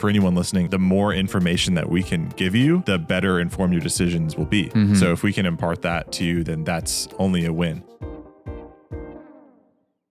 for anyone listening, the more information that we can give you, the better informed your decisions will be. Mm-hmm. So if we can impart that to you, then that's only a win.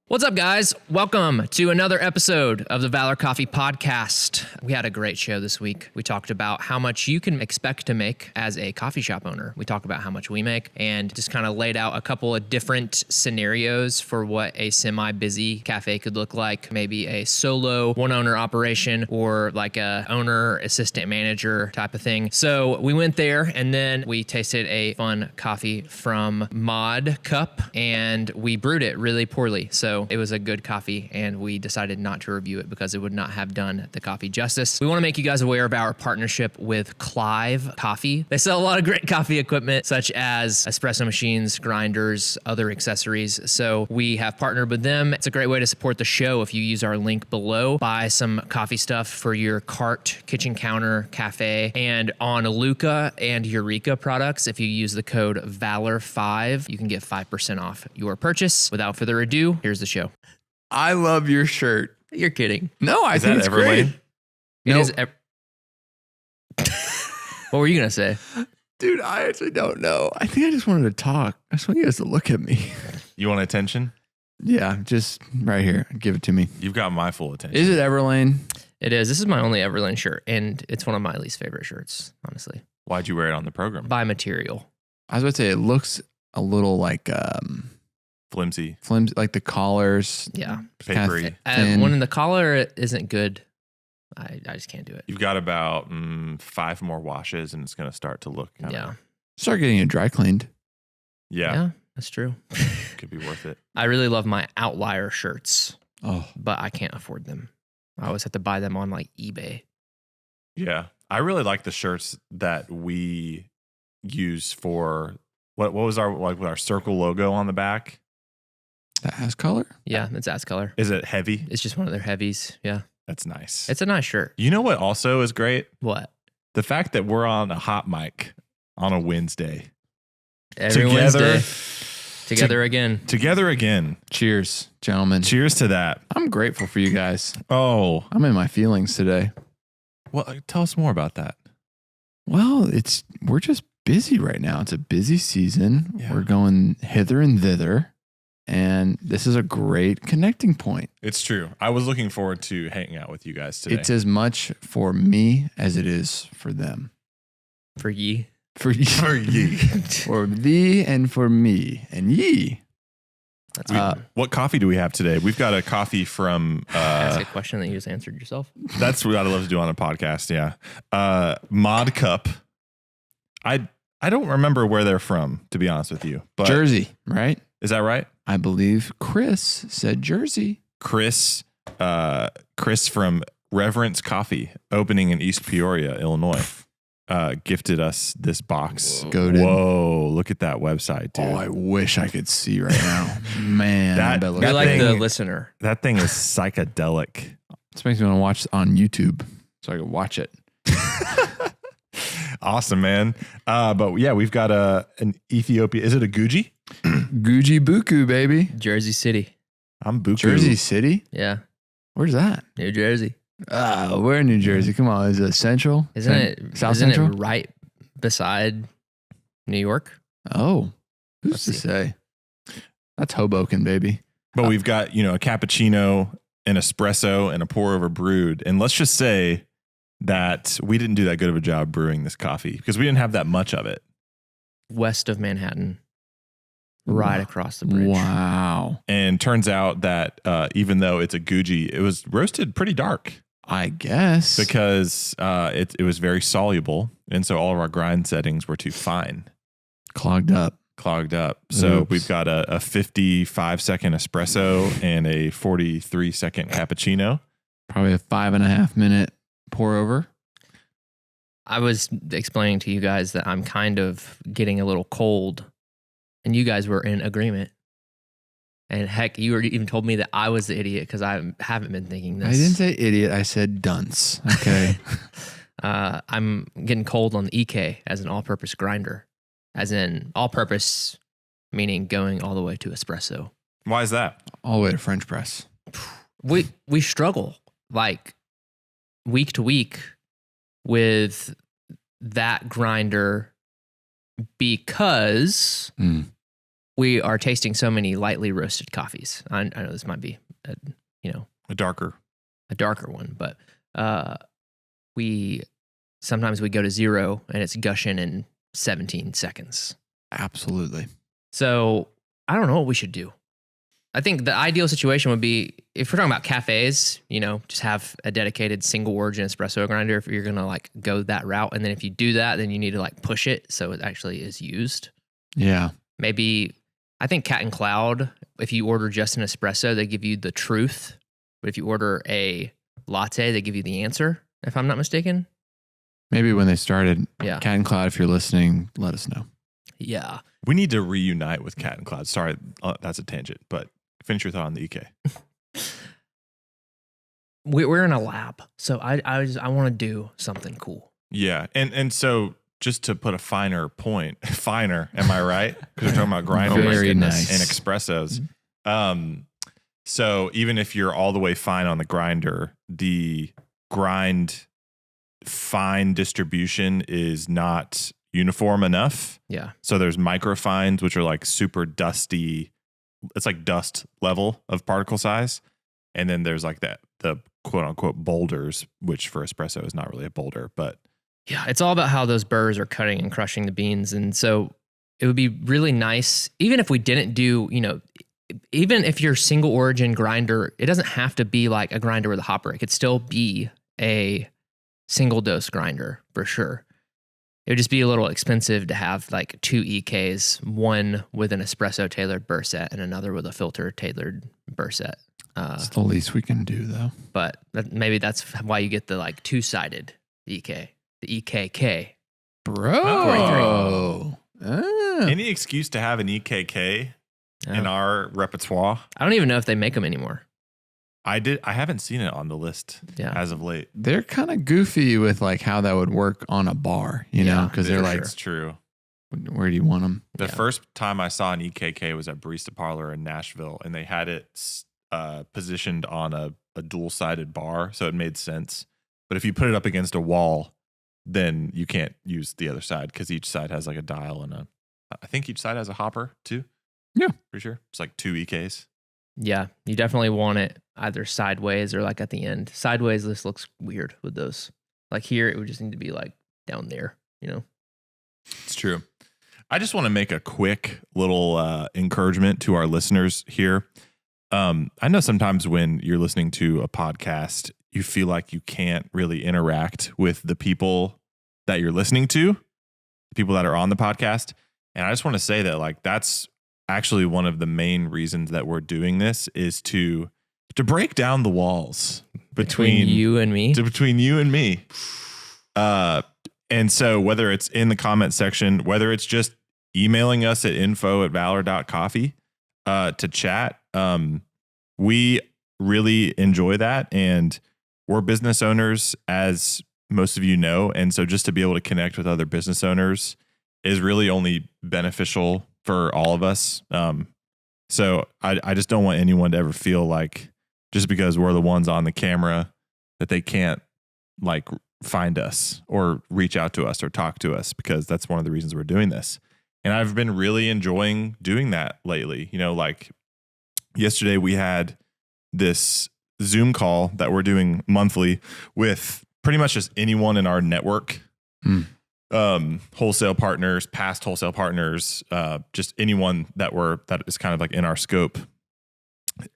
What's up, guys? Welcome to another episode of the Valor Coffee Podcast. We had a great show this week. We talked about how much you can expect to make as a coffee shop owner. We talked about how much we make and just kind of laid out a couple of different scenarios for what a semi-busy cafe could look like. Maybe a solo one-owner operation or like a owner, assistant manager type of thing. So we went there and then we tasted a fun coffee from Mod Cup and we brewed it really poorly. So it was a good coffee and we decided not to review it because it would not have done the coffee justice. We want to make you guys aware of our partnership with Clive Coffee. They sell a lot of great coffee equipment such as espresso machines, grinders, other accessories. So we have partnered with them. It's a great way to support the show if you use our link below. Buy some coffee stuff for your cart, kitchen counter, cafe, and on Luca and Eureka products. If you use the code VALOR5, you can get 5% off your purchase. Without further ado, here's the show. I love your shirt. You're kidding. No, I think it's great. It is. What were you going to say? Dude, I actually don't know. I think I just wanted to talk. I just want you guys to look at me. You want attention? Yeah, just right here. Give it to me. You've got my full attention. Is it Everlane? It is. This is my only Everlane shirt, and it's one of my least favorite shirts, honestly. Why'd you wear it on the program? By material. I was about to say, it looks a little like... flimsy, like the collars. Yeah. Papery. When the collar isn't good, I just can't do it. You've got about 5 more washes and it's going to start to look Start getting it dry cleaned. Yeah, that's true. Could be worth it. I really love my outlier shirts, but I can't afford them. I always have to buy them on like eBay. Yeah. I really like the shirts that we use for what was our circle logo on the back. The ass color? Yeah, it's ass color. Is it heavy? It's just one of their heavies. Yeah. That's nice. It's a nice shirt. You know what also is great? What? The fact that we're on a hot mic on a Wednesday. Wednesday. Together again. Together again. Cheers, gentlemen. Cheers to that. I'm grateful for you guys. Oh. I'm in my feelings today. Well, tell us more about that. Well, we're just busy right now. It's a busy season. Yeah. We're going hither and thither. And this is a great connecting point. It's true. I was looking forward to hanging out with you guys today. It's as much for me as it is for them. For ye. For ye. For ye. For thee and for me. And ye. What coffee do we have today? We've got a coffee from... Ask a question that you just answered yourself. That's what I love to do on a podcast, yeah. Mod Cup. I don't remember where they're from, to be honest with you. But Jersey, right? Is that right? I believe Chris said Jersey. Chris from Reverence Coffee, opening in East Peoria, Illinois, gifted us this box. Whoa, look at that website, dude. Oh, I wish I could see right now. Man, You're like the listener. That thing is psychedelic. This makes me want to watch on YouTube so I can watch it. Awesome, man. But yeah, we've got an Ethiopia. Is it a Guji? Guji Buku, baby. Jersey City. I'm Buku. Jersey City? Yeah. Where's that? New Jersey. We're in New Jersey. Come on. Is it Central? South Central? It right beside New York? Oh, who's to say? That's Hoboken, baby. But we've got, a cappuccino, an espresso, and a pour over brewed. And let's just say that we didn't do that good of a job brewing this coffee because we didn't have that much of it. West of Manhattan. Right across the bridge. Wow. And turns out that even though it's a Guji, it was roasted pretty dark. I guess. Because it was very soluble. And so all of our grind settings were too fine. Clogged up. So we've got a 55-second espresso and a 43-second cappuccino. Probably a 5.5 minute pour over. I was explaining to you guys that I'm kind of getting a little cold. And you guys were in agreement. And heck, you even told me that I was the idiot because I haven't been thinking this. I didn't say idiot. I said dunce. Okay. I'm getting cold on the EK as an all-purpose grinder. As in all-purpose, meaning going all the way to espresso. Why is that? All the way to French press. We struggle. Like, week to week with that grinder because we are tasting so many lightly roasted coffees. I know this might be, A darker one, but sometimes we go to 0 and it's gushing in 17 seconds. Absolutely. So I don't know what we should do. I think the ideal situation would be, if we're talking about cafes, just have a dedicated single origin espresso grinder if you're going to like go that route. And then if you do that, then you need to like push it so it actually is used. Yeah. Maybe, I think Cat and Cloud, if you order just an espresso, they give you the truth. But if you order a latte, they give you the answer, if I'm not mistaken. Maybe when they started, Yeah. Cat and Cloud, if you're listening, let us know. Yeah. We need to reunite with Cat and Cloud. Sorry, that's a tangent, but finish your thought on the EK. We're in a lab, so I want to do something cool. Yeah, and so just to put a finer point, am I right? Because we're talking about grinders Very and nice. espressos. So even if you're all the way fine on the grinder, the grind fine distribution is not uniform enough. Yeah. So there's microfines, which are like super dusty. It's like dust level of particle size. And then there's like the quote unquote boulders, which for espresso is not really a boulder, but Yeah, it's all about how those burrs are cutting and crushing the beans. And so it would be really nice, even if we didn't do, even if your single origin grinder, it doesn't have to be like a grinder with a hopper. It could still be a single dose grinder for sure. It would just be a little expensive to have like 2 EKs, one with an espresso tailored burr set and another with a filter tailored burr set. It's the least we can do, though. But maybe that's why you get the like 2-sided EK, the EKK. Bro. any excuse to have an EKK in our repertoire. I don't even know if they make them anymore. I haven't seen it on the list as of late. They're kind of goofy with like how that would work on a bar, you know, because they're like, it's true. Where do you want them? The first time I saw an EKK was at Barista Parlor in Nashville, and they had it positioned on a dual-sided bar, so it made sense. But if you put it up against a wall, then you can't use the other side because each side has like a dial and I think each side has a hopper too. Yeah. Pretty sure. It's like 2 EKs. Yeah, you definitely want it either sideways or like at the end. Sideways, this looks weird with those. Like here, it would just need to be like down there, you know? It's true. I just want to make a quick little encouragement to our listeners here. I know sometimes when you're listening to a podcast, you feel like you can't really interact with the people that you're listening to, the people that are on the podcast. And I just want to say that like that's actually one of the main reasons that we're doing this is to break down the walls between you and me. Between you and me. And so whether it's in the comment section, whether it's just emailing us at info@valor.coffee to chat, we really enjoy that. And we're business owners, as most of you know. And so just to be able to connect with other business owners is really only beneficial for all of us. So I just don't want anyone to ever feel like just because we're the ones on the camera that they can't like find us or reach out to us or talk to us, because that's one of the reasons we're doing this. And I've been really enjoying doing that lately. You know, like yesterday we had this Zoom call that we're doing monthly with pretty much just anyone in our network. Wholesale partners, past wholesale partners, just anyone that is kind of like in our scope.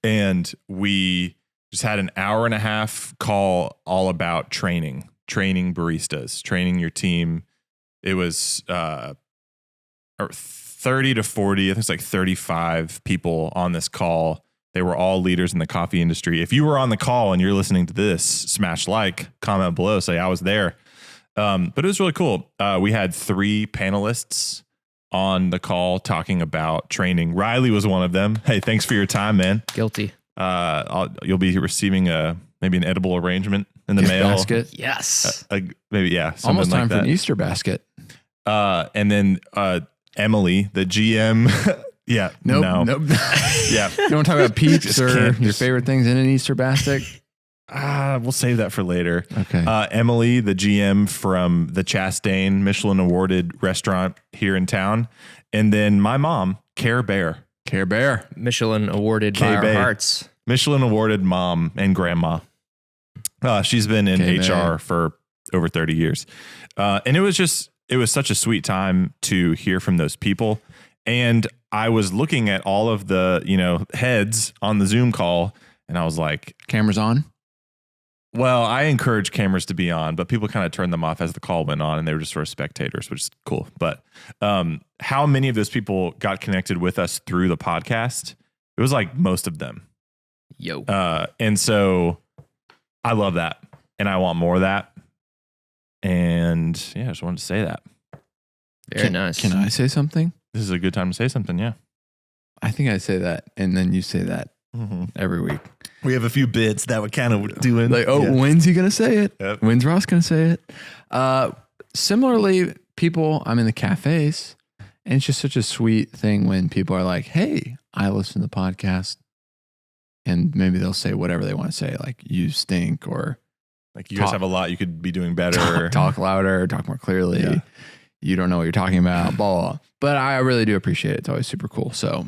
And we just had an hour and a half call all about training baristas, training your team. It was 30 to 40, I think it's like 35 people on this call. They were all leaders in the coffee industry. If you were on the call and you're listening to this, smash like, comment below, say I was there. But it was really cool. We had 3 panelists on the call talking about training. Riley was one of them. Hey, thanks for your time, man. Guilty. You'll be receiving maybe an edible arrangement in the mail. Basket. Yes. Maybe, yeah. Almost time like for that. an Easter basket. And then Emily, the GM. Yeah. Nope. Yeah. You want to talk about peeps Just or can't- your favorite things in an Easter basket? We'll save that for later. Okay. Emily, the GM from the Chastain Michelin awarded restaurant here in town. And then my mom, Care Bear. Care Bear. Michelin awarded by our K-Bay. hearts. Michelin awarded mom and grandma. She's been in K-Bay. HR for over 30 years. And it was such a sweet time to hear from those people. And I was looking at all of the, heads on the Zoom call, and I was like, Cameras on. well, I encourage cameras to be on, but people kind of turned them off as the call went on, and they were just sort of spectators, which is cool. But how many of those people got connected with us through the podcast? It was like most of them. Yo. And so I love that, and I want more of that. And yeah, I just wanted to say that. Very nice. Can I say something? This is a good time to say something. Yeah. I think I say that, and then you say that every week. We have a few bits that we're kind of doing. Like, when's he gonna say it? Yep. When's Ross gonna say it? Similarly, I'm in the cafes, and it's just such a sweet thing when people are like, "Hey, I listen to the podcast," and maybe they'll say whatever they want to say, like "you stink" or like you guys have a lot you could be doing better. talk louder, talk more clearly. Yeah. You don't know what you're talking about, blah, blah, blah. But I really do appreciate it. It's always super cool. So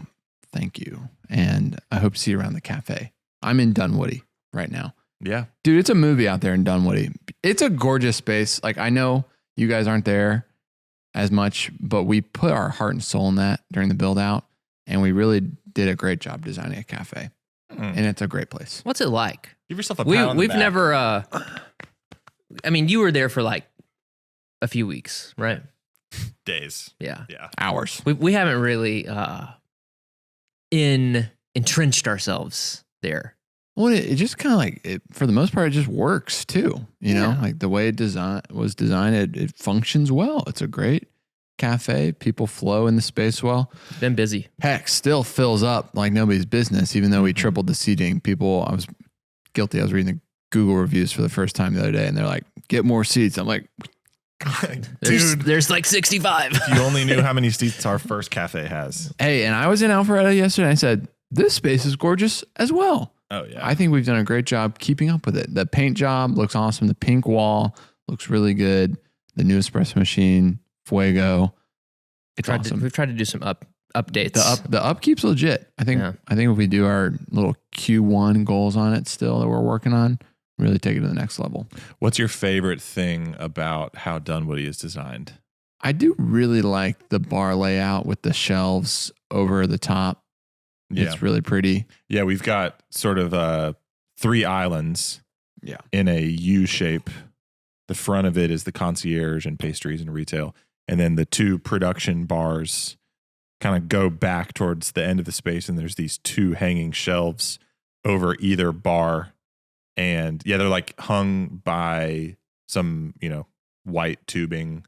thank you. And I hope to see you around the cafe. I'm in Dunwoody right now. Yeah. Dude, it's a movie out there in Dunwoody. It's a gorgeous space. Like, I know you guys aren't there as much, but we put our heart and soul in that during the build out. And we really did a great job designing a cafe. And it's a great place. What's it like? Give yourself a pat on the We've back. never, I mean, you were there for like a few weeks, right? Days. Yeah. Yeah. Hours. We haven't really entrenched ourselves there. Well, it just kind of like, for the most part, it just works too. You know, like the way it was designed, it functions well. It's a great cafe. People flow in the space well. Been busy. Heck, still fills up like nobody's business, even though we tripled the seating. I was guilty. I was reading the Google reviews for the first time the other day, and they're like, get more seats. I'm like, Dude, There's like 65. if you only knew how many seats our first cafe has. hey, and I was in Alpharetta yesterday, and I said, this space is gorgeous as well. Oh, yeah. I think we've done a great job keeping up with it. The paint job looks awesome. The pink wall looks really good. The new espresso machine, Fuego. It's awesome. We've tried to do some updates. The upkeep's legit. I think if we do our little Q1 goals on it still that we're working on, really take it to the next level. What's your favorite thing about how Dunwoody is designed? I do really like the bar layout with the shelves over the top. Yeah. It's really pretty. Yeah, we've got sort of 3 islands in a U shape. The front of it is the concierge and pastries and retail. And then the 2 production bars kind of go back towards the end of the space. And there's these 2 hanging shelves over either bar. And yeah, they're like hung by some, white tubing.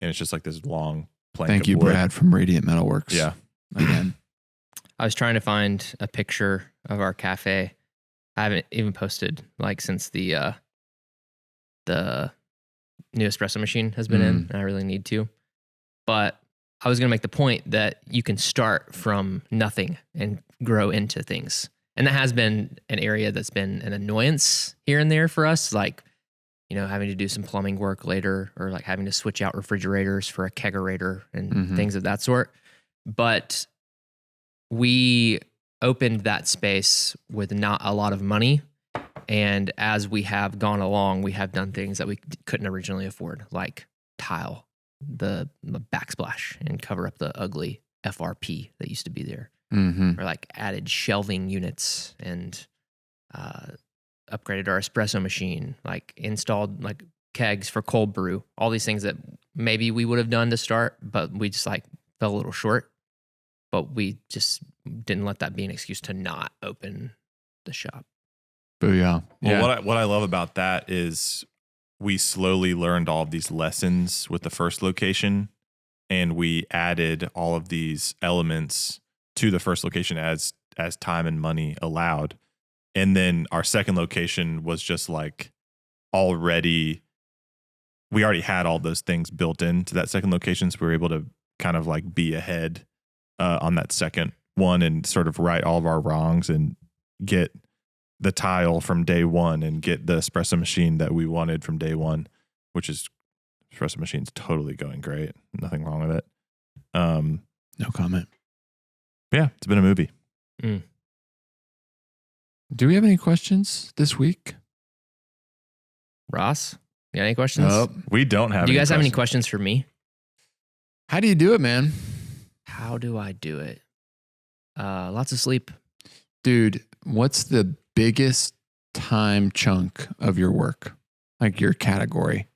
And it's just like this long plank. Thank you, of wood. Brad from Radiant Metalworks. Yeah. Again. I was trying to find a picture of our cafe. I haven't even posted like since the new espresso machine has been in, and I really need to. But I was going to make the point that you can start from nothing and grow into things. And that has been an area that's been an annoyance here and there for us, like, having to do some plumbing work later, or like having to switch out refrigerators for a kegerator and things of that sort. But we opened that space with not a lot of money. And as we have gone along, we have done things that we couldn't originally afford, like tile the backsplash and cover up the ugly FRP that used to be there. Or like added shelving units and upgraded our espresso machine, like installed like kegs for cold brew, all these things that maybe we would have done to start, but we just like fell a little short. But we just didn't let that be an excuse to not open the shop. Booyah. Well, what I love about that is we slowly learned all of these lessons with the first location, and we added all of these elements to the first location as time and money allowed. And then our second location was just like we already had all those things built into that second location. So we were able to kind of like be ahead on that second one and sort of right all of our wrongs and get the tile from day one and get the espresso machine that we wanted from day one, which is espresso machine's totally going great. Nothing wrong with it. No comment. Yeah, it's been a movie. Do we have any questions this week? Ross, you got any questions? Nope. We don't have. Do you any guys have any questions. questions for me? How do you do it, man? How do I do it? Lots of sleep. Dude, what's the biggest time chunk of your work? Like your category?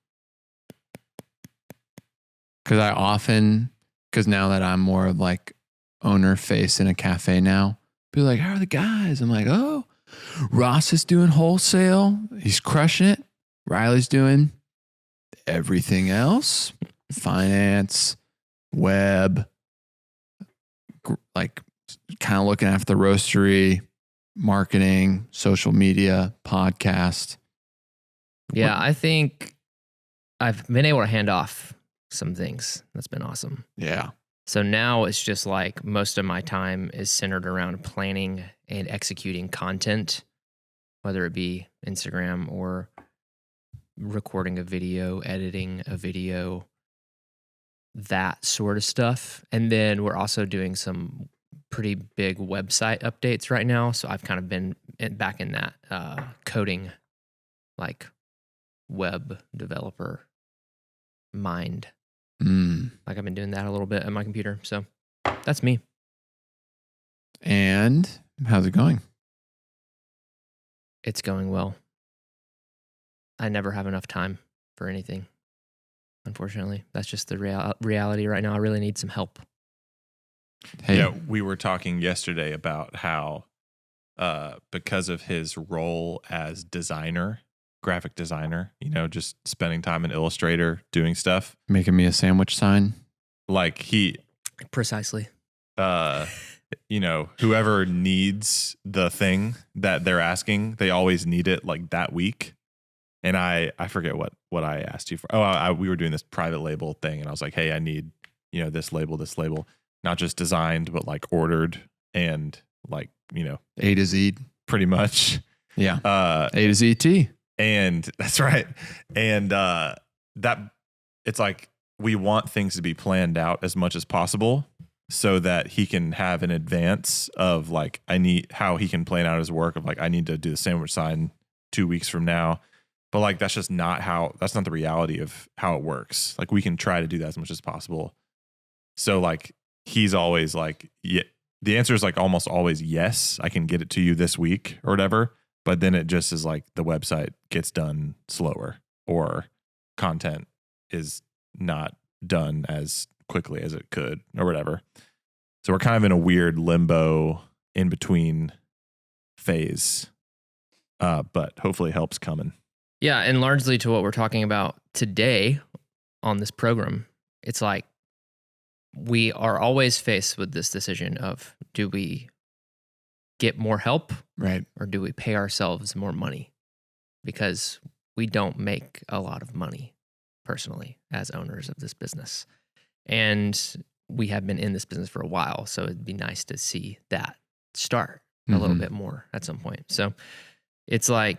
Because now that I'm more of like owner face in a cafe now, be like, how are the guys? I'm like, oh, Ross is doing wholesale. He's crushing it. Riley's doing everything else. Finance, web, like kind of looking after the roastery, marketing, social media, podcast. Yeah, I think I've been able to hand off some things. That's been awesome. Yeah. So now it's just like most of my time is centered around planning and executing content, whether it be Instagram or recording a video, editing a video, that sort of stuff. And then we're also doing some pretty big website updates right now. So I've kind of been back in that coding, like web developer mind. Like I've been doing that a little bit at my computer. So that's me. And how's it going? It's going well. I never have enough time for anything. Unfortunately, that's just the reality right now. I really need some help. Hey, Yeah, we were talking yesterday about how because of his role as designer, graphic designer, just spending time in Illustrator doing stuff. making me a sandwich sign. Like Precisely. whoever needs the thing that they're asking, they always need it like that week. And I forget what I asked you for. We were doing this private label thing, and I was like, hey, I need, this label, not just designed, but like ordered and like, A to Z. pretty much. Yeah. A to Z T. And that's right. And that it's like we want things to be planned out as much as possible so that he can have an advance of like, how he can plan out his work of like, I need to do the sandwich sign 2 weeks from now. But like, that's not the reality of how it works. Like we can try to do that as much as possible. So like, he's always like, yeah, the answer is like almost always yes, I can get it to you this week or whatever. But then it just is like the website gets done slower or content is not done as quickly as it could or whatever. So we're kind of in a weird limbo in between phase, but hopefully help's coming. Yeah, and largely to what we're talking about today on this program, it's like we are always faced with this decision of, do we get more help, Right. or do we pay ourselves more money? Because we don't make a lot of money personally as owners of this business. And we have been in this business for a while, so it'd be nice to see that start a little bit more at some point. So it's like,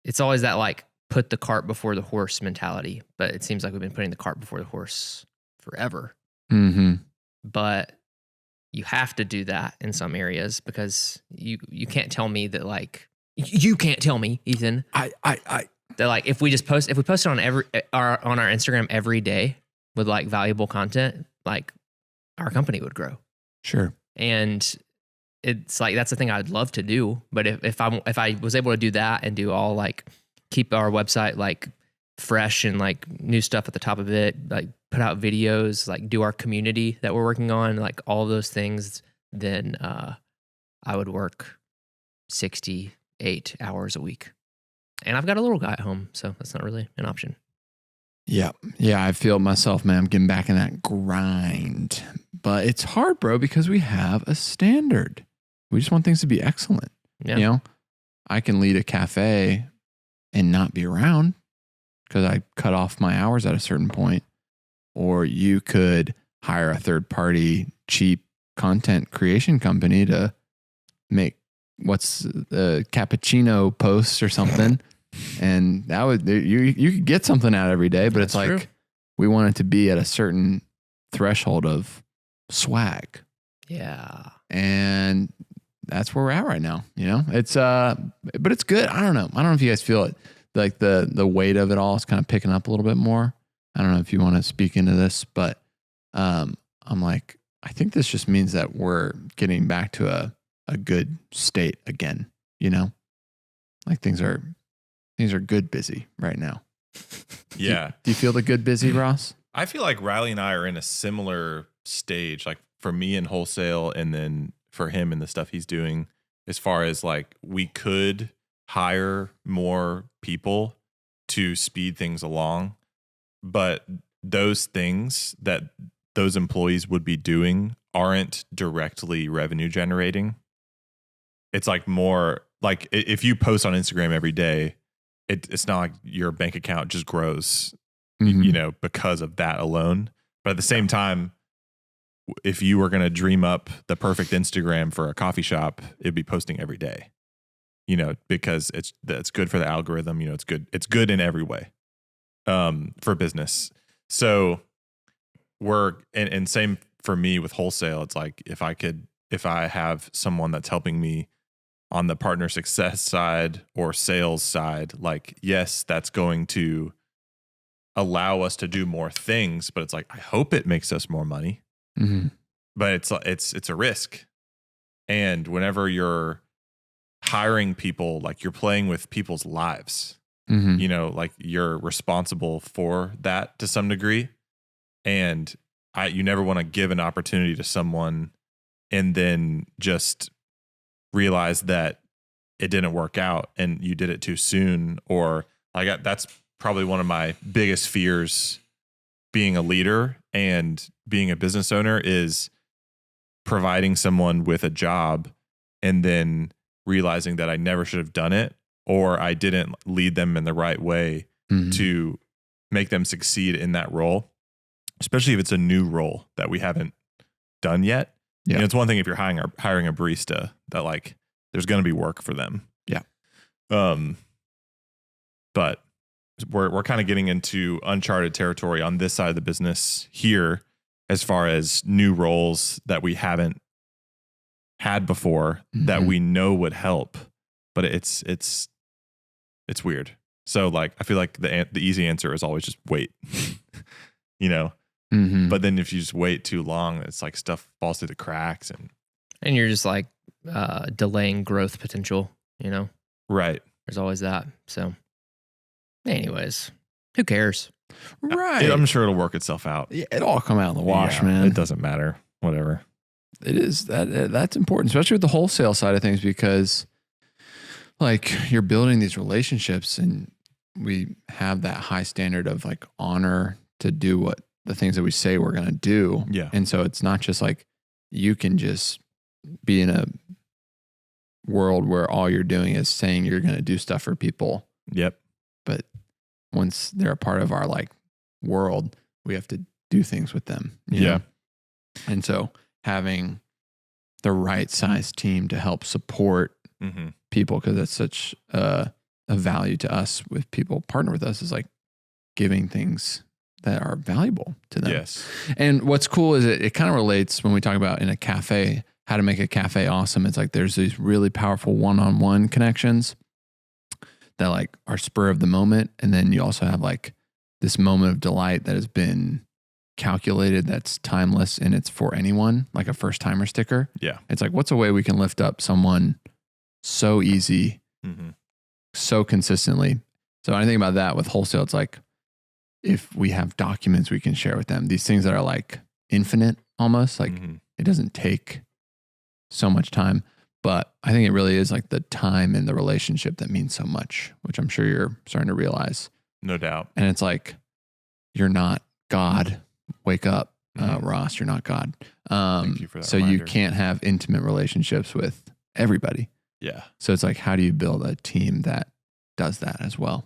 it's always that like put the cart before the horse mentality, but it seems like we've been putting the cart before the horse forever. But you have to do that in some areas because you can't tell me that like, you can't tell me, Ethan, that like if we post it on our Instagram every day with like valuable content, like our company would grow. Sure. And it's like, that's the thing I'd love to do. But if I was able to do that and do all like keep our website like fresh and like new stuff at the top of it, like put out videos, like do our community that we're working on, like all those things, then I would work 68 hours a week. And I've got a little guy at home, so that's not really an option. Yeah. Yeah. I feel myself, man. I'm getting back in that grind. But it's hard, bro, because we have a standard. We just want things to be excellent. Yeah. I can lead a cafe and not be around because I cut off my hours at a certain point. Or you could hire a third party cheap content creation company to make what's the cappuccino posts or something. And that would, you could get something out every day, but it's like, true. we want it to be at a certain threshold of swag. Yeah. And that's where we're at right now. You know, it's, but it's good. I don't know if you guys feel it, like the weight of it all is kind of picking up a little bit more. I don't know if you want to speak into this, but, I'm like, I think this just means that we're getting back to a good state again, you know, like things are good busy right now. Yeah. Do you feel the good busy, Ross? I feel like Riley and I are in a similar stage, like for me in wholesale and then for him and the stuff he's doing, as far as like we could hire more people to speed things along. But those things that those employees would be doing aren't directly revenue generating. It's like more like if you post on Instagram every day, it's not like your bank account just grows, you know, because of that alone. But at the same time, if you were going to dream up the perfect Instagram for a coffee shop, it'd be posting every day, you know, because it's good for the algorithm. You know, it's good in every way, for business. So and same for me with wholesale. It's like, if I have someone that's helping me on the partner success side or sales side, like, yes, that's going to allow us to do more things, but it's like, I hope it makes us more money. Mm-hmm. But it's a risk. And whenever you're hiring people, like you're playing with people's lives, Mm-hmm. you know, like you're responsible for that to some degree. And you never want to give an opportunity to someone and then just realize that it didn't work out and you did it too soon. Or like, that's probably one of my biggest fears being a leader and being a business owner, is providing someone with a job and then realizing that I never should have done it, or I didn't lead them in the right way to make them succeed in that role, especially if it's a new role that we haven't done yet. Yeah. You know, it's one thing if you're hiring a barista that like there's going to be work for them. Yeah. But we're kind of getting into uncharted territory on this side of the business here, as far as new roles that we haven't had before that we know would help, but it's weird. So like, I feel like the easy answer is always just wait, you know. But then if you just wait too long, it's like stuff falls through the cracks And you're just like delaying growth potential, you know? Right. There's always that. So anyways, who cares? Right. I'm sure it'll work itself out. Yeah, it'll all come out in the wash, Yeah, man. It doesn't matter. Whatever. It is that's important, especially with the wholesale side of things, because like you're building these relationships and we have that high standard of like honor to do what the things that we say we're going to do. Yeah. And so it's not just like you can just be in a world where all you're doing is saying you're going to do stuff for people. Yep. But once they're a part of our like world, we have to do things with them. You know? And so having the right size team to help support people, because that's such a value to us with people partner with us, is like giving things that are valuable to them. Yes. And what's cool is it kind of relates when we talk about in a cafe, how to make a cafe awesome. It's like there's these really powerful one-on-one connections that like are spur of the moment. And then you also have like this moment of delight that has been calculated, that's timeless, and it's for anyone, like a first timer sticker. Yeah. It's like, what's a way we can lift up someone so easy, so consistently. So I think about that with wholesale. It's like, if we have documents we can share with them, these things that are like infinite almost, like it doesn't take so much time, but I think it really is like the time and the relationship that means so much, which I'm sure you're starting to realize. No doubt. And it's like, you're not God. Wake up, Ross, you're not God. Thank you for that so reminder. you can't have intimate relationships with everybody. Yeah. So it's like, how do you build a team that does that as well?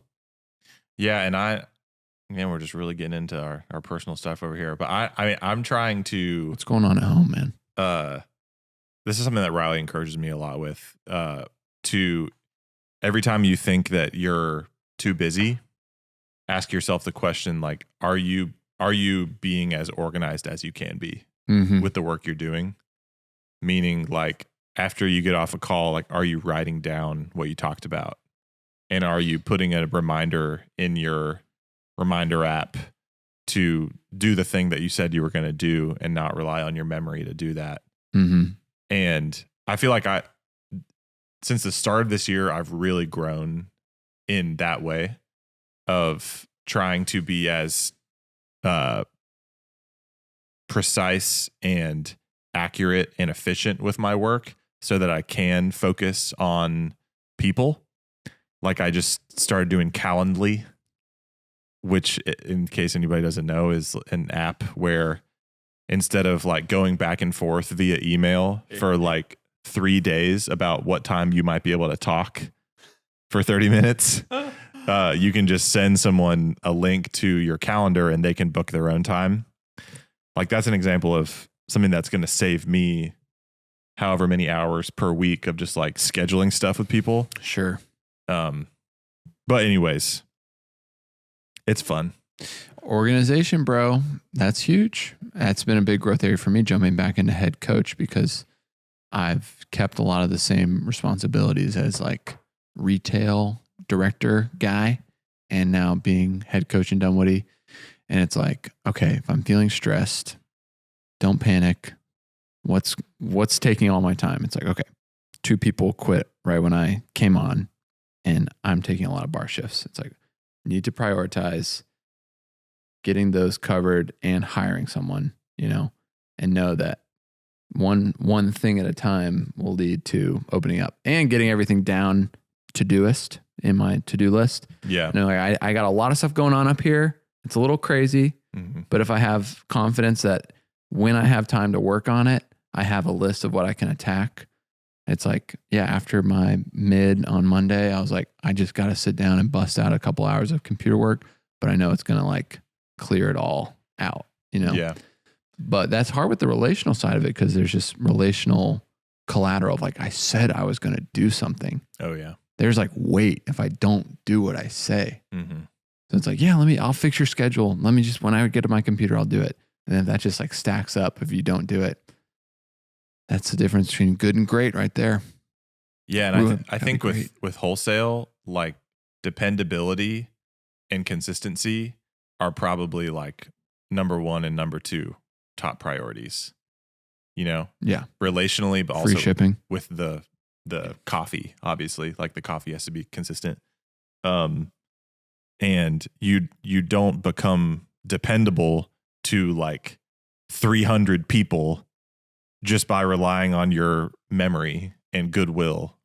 Yeah. And again, we're just really getting into our personal stuff over here, but I'm trying to, What's going on at home, man? this is something that Riley encourages me a lot with, to every time you think that you're too busy, ask yourself the question, like, are you being as organized as you can be with the work you're doing? Meaning, like, after you get off a call, like, are you writing down what you talked about? And are you putting a reminder in your reminder app to do the thing that you said you were going to do and not rely on your memory to do that? And I feel like since the start of this year, I've really grown in that way of trying to be as precise and accurate and efficient with my work so that I can focus on people. Like, I just started doing Calendly, which, in case anybody doesn't know, is an app where instead of like going back and forth via email for like 3 days about what time you might be able to talk for 30 minutes, you can just send someone a link to your calendar and they can book their own time. Like, that's an example of something that's going to save me however many hours per week of just like scheduling stuff with people. Sure. But anyways, it's fun. Organization, bro. That's huge. That's been a big growth area for me, jumping back into head coach, because I've kept a lot of the same responsibilities as like retail director guy and now being head coach in Dunwoody. And it's like, okay, if I'm feeling stressed, don't panic. What's taking all my time? It's like, okay, 2 people quit right when I came on and I'm taking a lot of bar shifts. It's like, need to prioritize getting those covered and hiring someone, and know that one thing at a time will lead to opening up and getting everything down to-doist in my to-do list. Yeah. Like I got a lot of stuff going on up here. It's a little crazy, but if I have confidence that when I have time to work on it, I have a list of what I can attack. It's like, yeah, after my mid on Monday, I was like, I just got to sit down and bust out a couple hours of computer work, but I know it's going to like clear it all out, Yeah. But that's hard with the relational side of it, because there's just relational collateral of like, I said I was going to do something. Oh, yeah. There's like, wait, if I don't do what I say. Mm-hmm. So it's like, yeah, I'll fix your schedule. Let me just, when I get to my computer, I'll do it. And then that just like stacks up if you don't do it. That's the difference between good and great right there. Yeah. And I think with wholesale, like, dependability and consistency are probably like number 1 and number 2 top priorities, Yeah. Relationally, but also free shipping with the coffee, obviously, like the coffee has to be consistent. And you don't become dependable to like 300 people just by relying on your memory and goodwill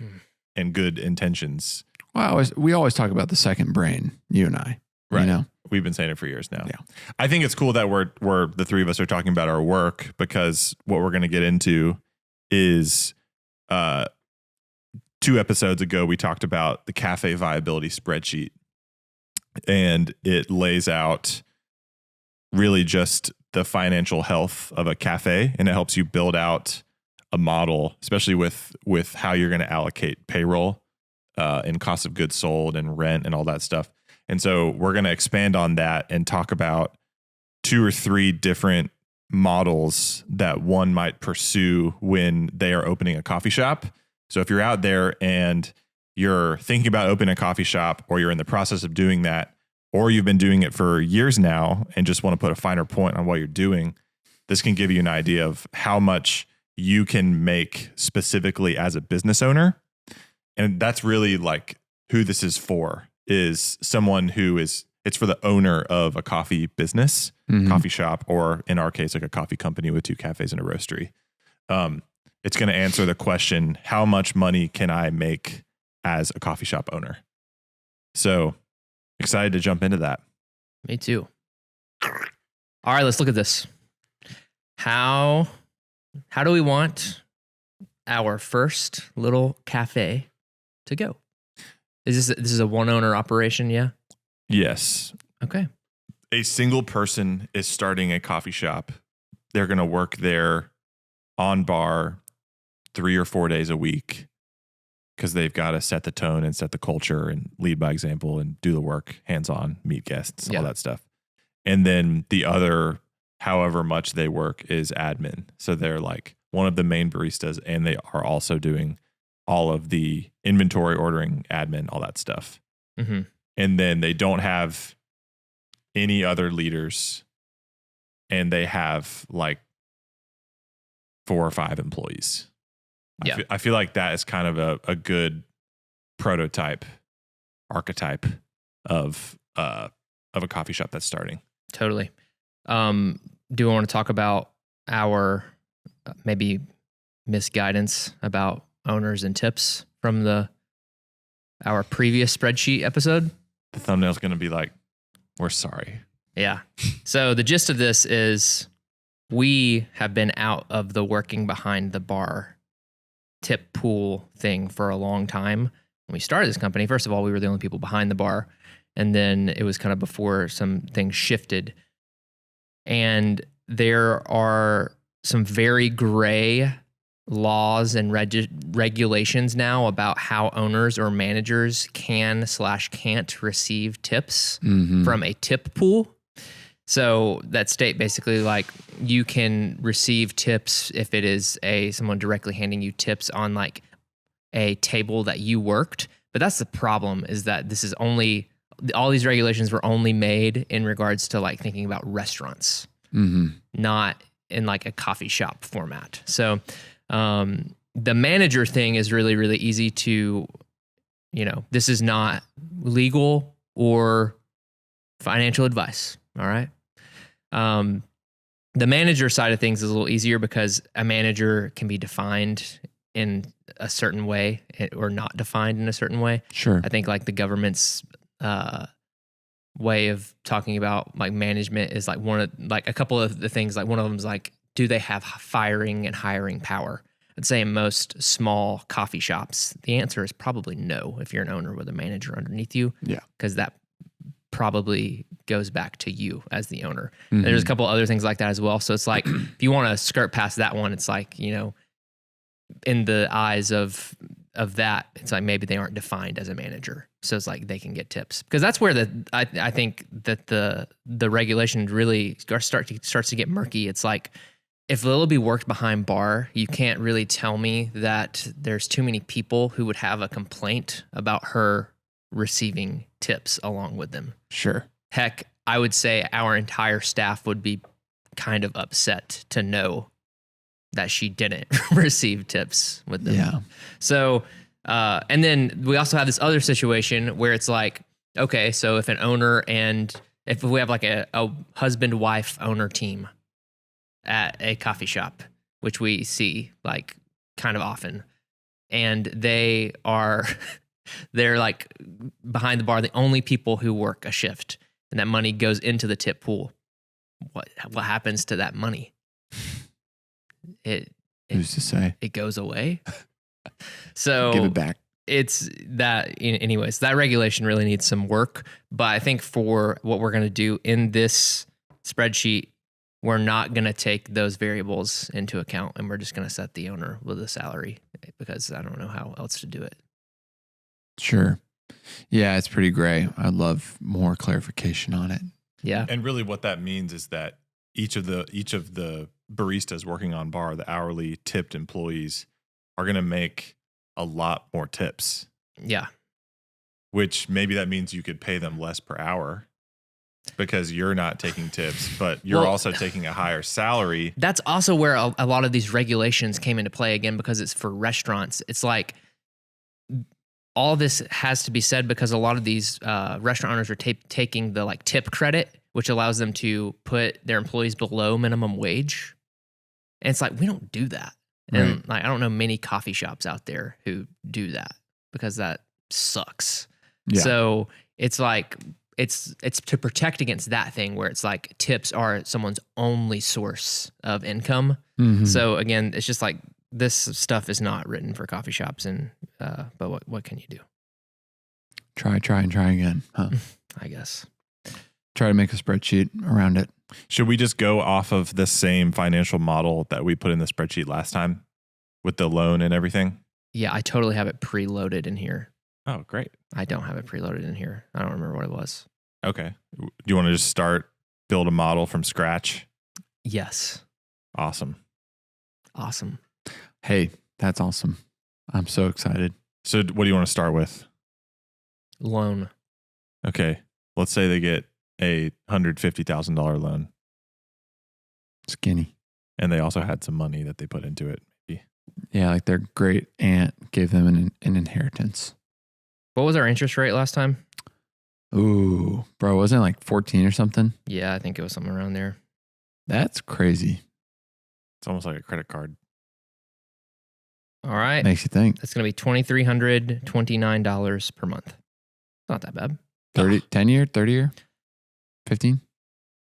and good intentions. Well, we always talk about the second brain, you and I, right? We've been saying it for years now. Yeah. I think it's cool that we're the 3 of us are talking about our work, because what we're going to get into is 2 episodes ago, we talked about the Cafe Viability Spreadsheet, and it lays out really just the financial health of a cafe, and it helps you build out a model, especially with how you're going to allocate payroll and cost of goods sold and rent and all that stuff. And so we're going to expand on that and talk about 2 or 3 different models that one might pursue when they are opening a coffee shop. So if you're out there and you're thinking about opening a coffee shop, or you're in the process of doing that, or you've been doing it for years now and just want to put a finer point on what you're doing, this can give you an idea of how much you can make specifically as a business owner. And that's really like who this is for, is someone who it's for the owner of a coffee business, coffee shop, or in our case, like a coffee company with 2 cafes and a roastery. It's going to answer the question, how much money can I make as a coffee shop owner? So excited to jump into that. Me too. All right, let's look at this. How do we want our first little cafe to go? This is a one owner operation, yeah? Yes. Okay. A single person is starting a coffee shop. They're going to work there on bar 3 or 4 days a week because they've got to set the tone and set the culture and lead by example and do the work, hands-on, meet guests, all that stuff. And then the other, however much they work, is admin. So they're like one of the main baristas, and they are also doing all of the inventory, ordering, admin, all that stuff. Mm-hmm. And then they don't have any other leaders, and they have like 4 or 5 employees. Yeah. I feel like that is kind of a good archetype of a coffee shop that's starting. Totally. Do we want to talk about our maybe misguidance about owners and tips from our previous spreadsheet episode? The thumbnail's going to be like, we're sorry. Yeah. So the gist of this is we have been out of the working behind the bar tip pool thing for a long time. When we started this company, first of all, we were the only people behind the bar. And then it was kind of before some things shifted. And there are some very gray laws and regulations now about how owners or managers can/can't receive tips from a tip pool. So that state basically like you can receive tips if it is someone directly handing you tips on like a table that you worked. But that's the problem, is that this is only, all these regulations were only made in regards to like thinking about restaurants, not in like a coffee shop format. So the manager thing is really, really easy to, this is not legal or financial advice. All right. The manager side of things is a little easier because a manager can be defined in a certain way or not defined in a certain way. Sure. I think like the government's way of talking about like management is like a couple of the things, like one of them is like, do they have firing and hiring power? I'd say in most small coffee shops, the answer is probably no if you're an owner with a manager underneath you. Yeah. Because that probably goes back to you as the owner. And there's a couple other things like that as well. So it's like, if you want to skirt past that one, it's like, in the eyes of that, it's like maybe they aren't defined as a manager. So it's like they can get tips, because that's where I think that the regulation really starts to get murky. It's like, if Lillaby worked behind bar, you can't really tell me that there's too many people who would have a complaint about her receiving tips along with them. Sure. Heck, I would say our entire staff would be kind of upset to know that she didn't receive tips with them. Yeah. So, and then we also have this other situation where it's like, okay, so if an owner if we have like a husband-wife owner team at a coffee shop, which we see like kind of often, and they're like behind the bar, the only people who work a shift, and that money goes into the tip pool. What happens to that money? Who's to say? It goes away. So give it back. It's that, anyways, that regulation really needs some work. But I think for what we're going to do in this spreadsheet, we're not going to take those variables into account, and we're just going to set the owner with a salary, because I don't know how else to do it. Sure. Yeah, it's pretty gray. I'd love more clarification on it. Yeah. And really what that means is that each of the baristas working on bar, the hourly tipped employees, are going to make a lot more tips. Yeah. Which maybe that means you could pay them less per hour because you're not taking tips, but you're also taking a higher salary. That's also where a lot of these regulations came into play again, because it's for restaurants. It's like all this has to be said because a lot of these restaurant owners are taking the like tip credit, which allows them to put their employees below minimum wage. And it's like, we don't do that. Right. And like, I don't know many coffee shops out there who do that, because that sucks. Yeah. So it's like, it's to protect against that thing where it's like tips are someone's only source of income. Mm-hmm. So again, it's just like, this stuff is not written for coffee shops, and but what can you do? Try and try again, huh? I guess. Try to make a spreadsheet around it. Should we just go off of the same financial model that we put in the spreadsheet last time with the loan and everything? Yeah, I totally have it preloaded in here. Oh, great. I don't have it preloaded in here. I don't remember what it was. Okay. Do you want to just build a model from scratch? Yes. Awesome. Hey, that's awesome. I'm so excited. So what do you want to start with? Loan. Okay. Let's say they get a $150,000 loan. Skinny. And they also had some money that they put into it. Maybe. Yeah, like their great aunt gave them an inheritance. What was our interest rate last time? Ooh, bro, wasn't it like 14 or something? Yeah, I think it was something around there. That's crazy. It's almost like a credit card. All right. Makes you think. That's going to be $2,329 per month. Not that bad. 10 year, 30 year, 15?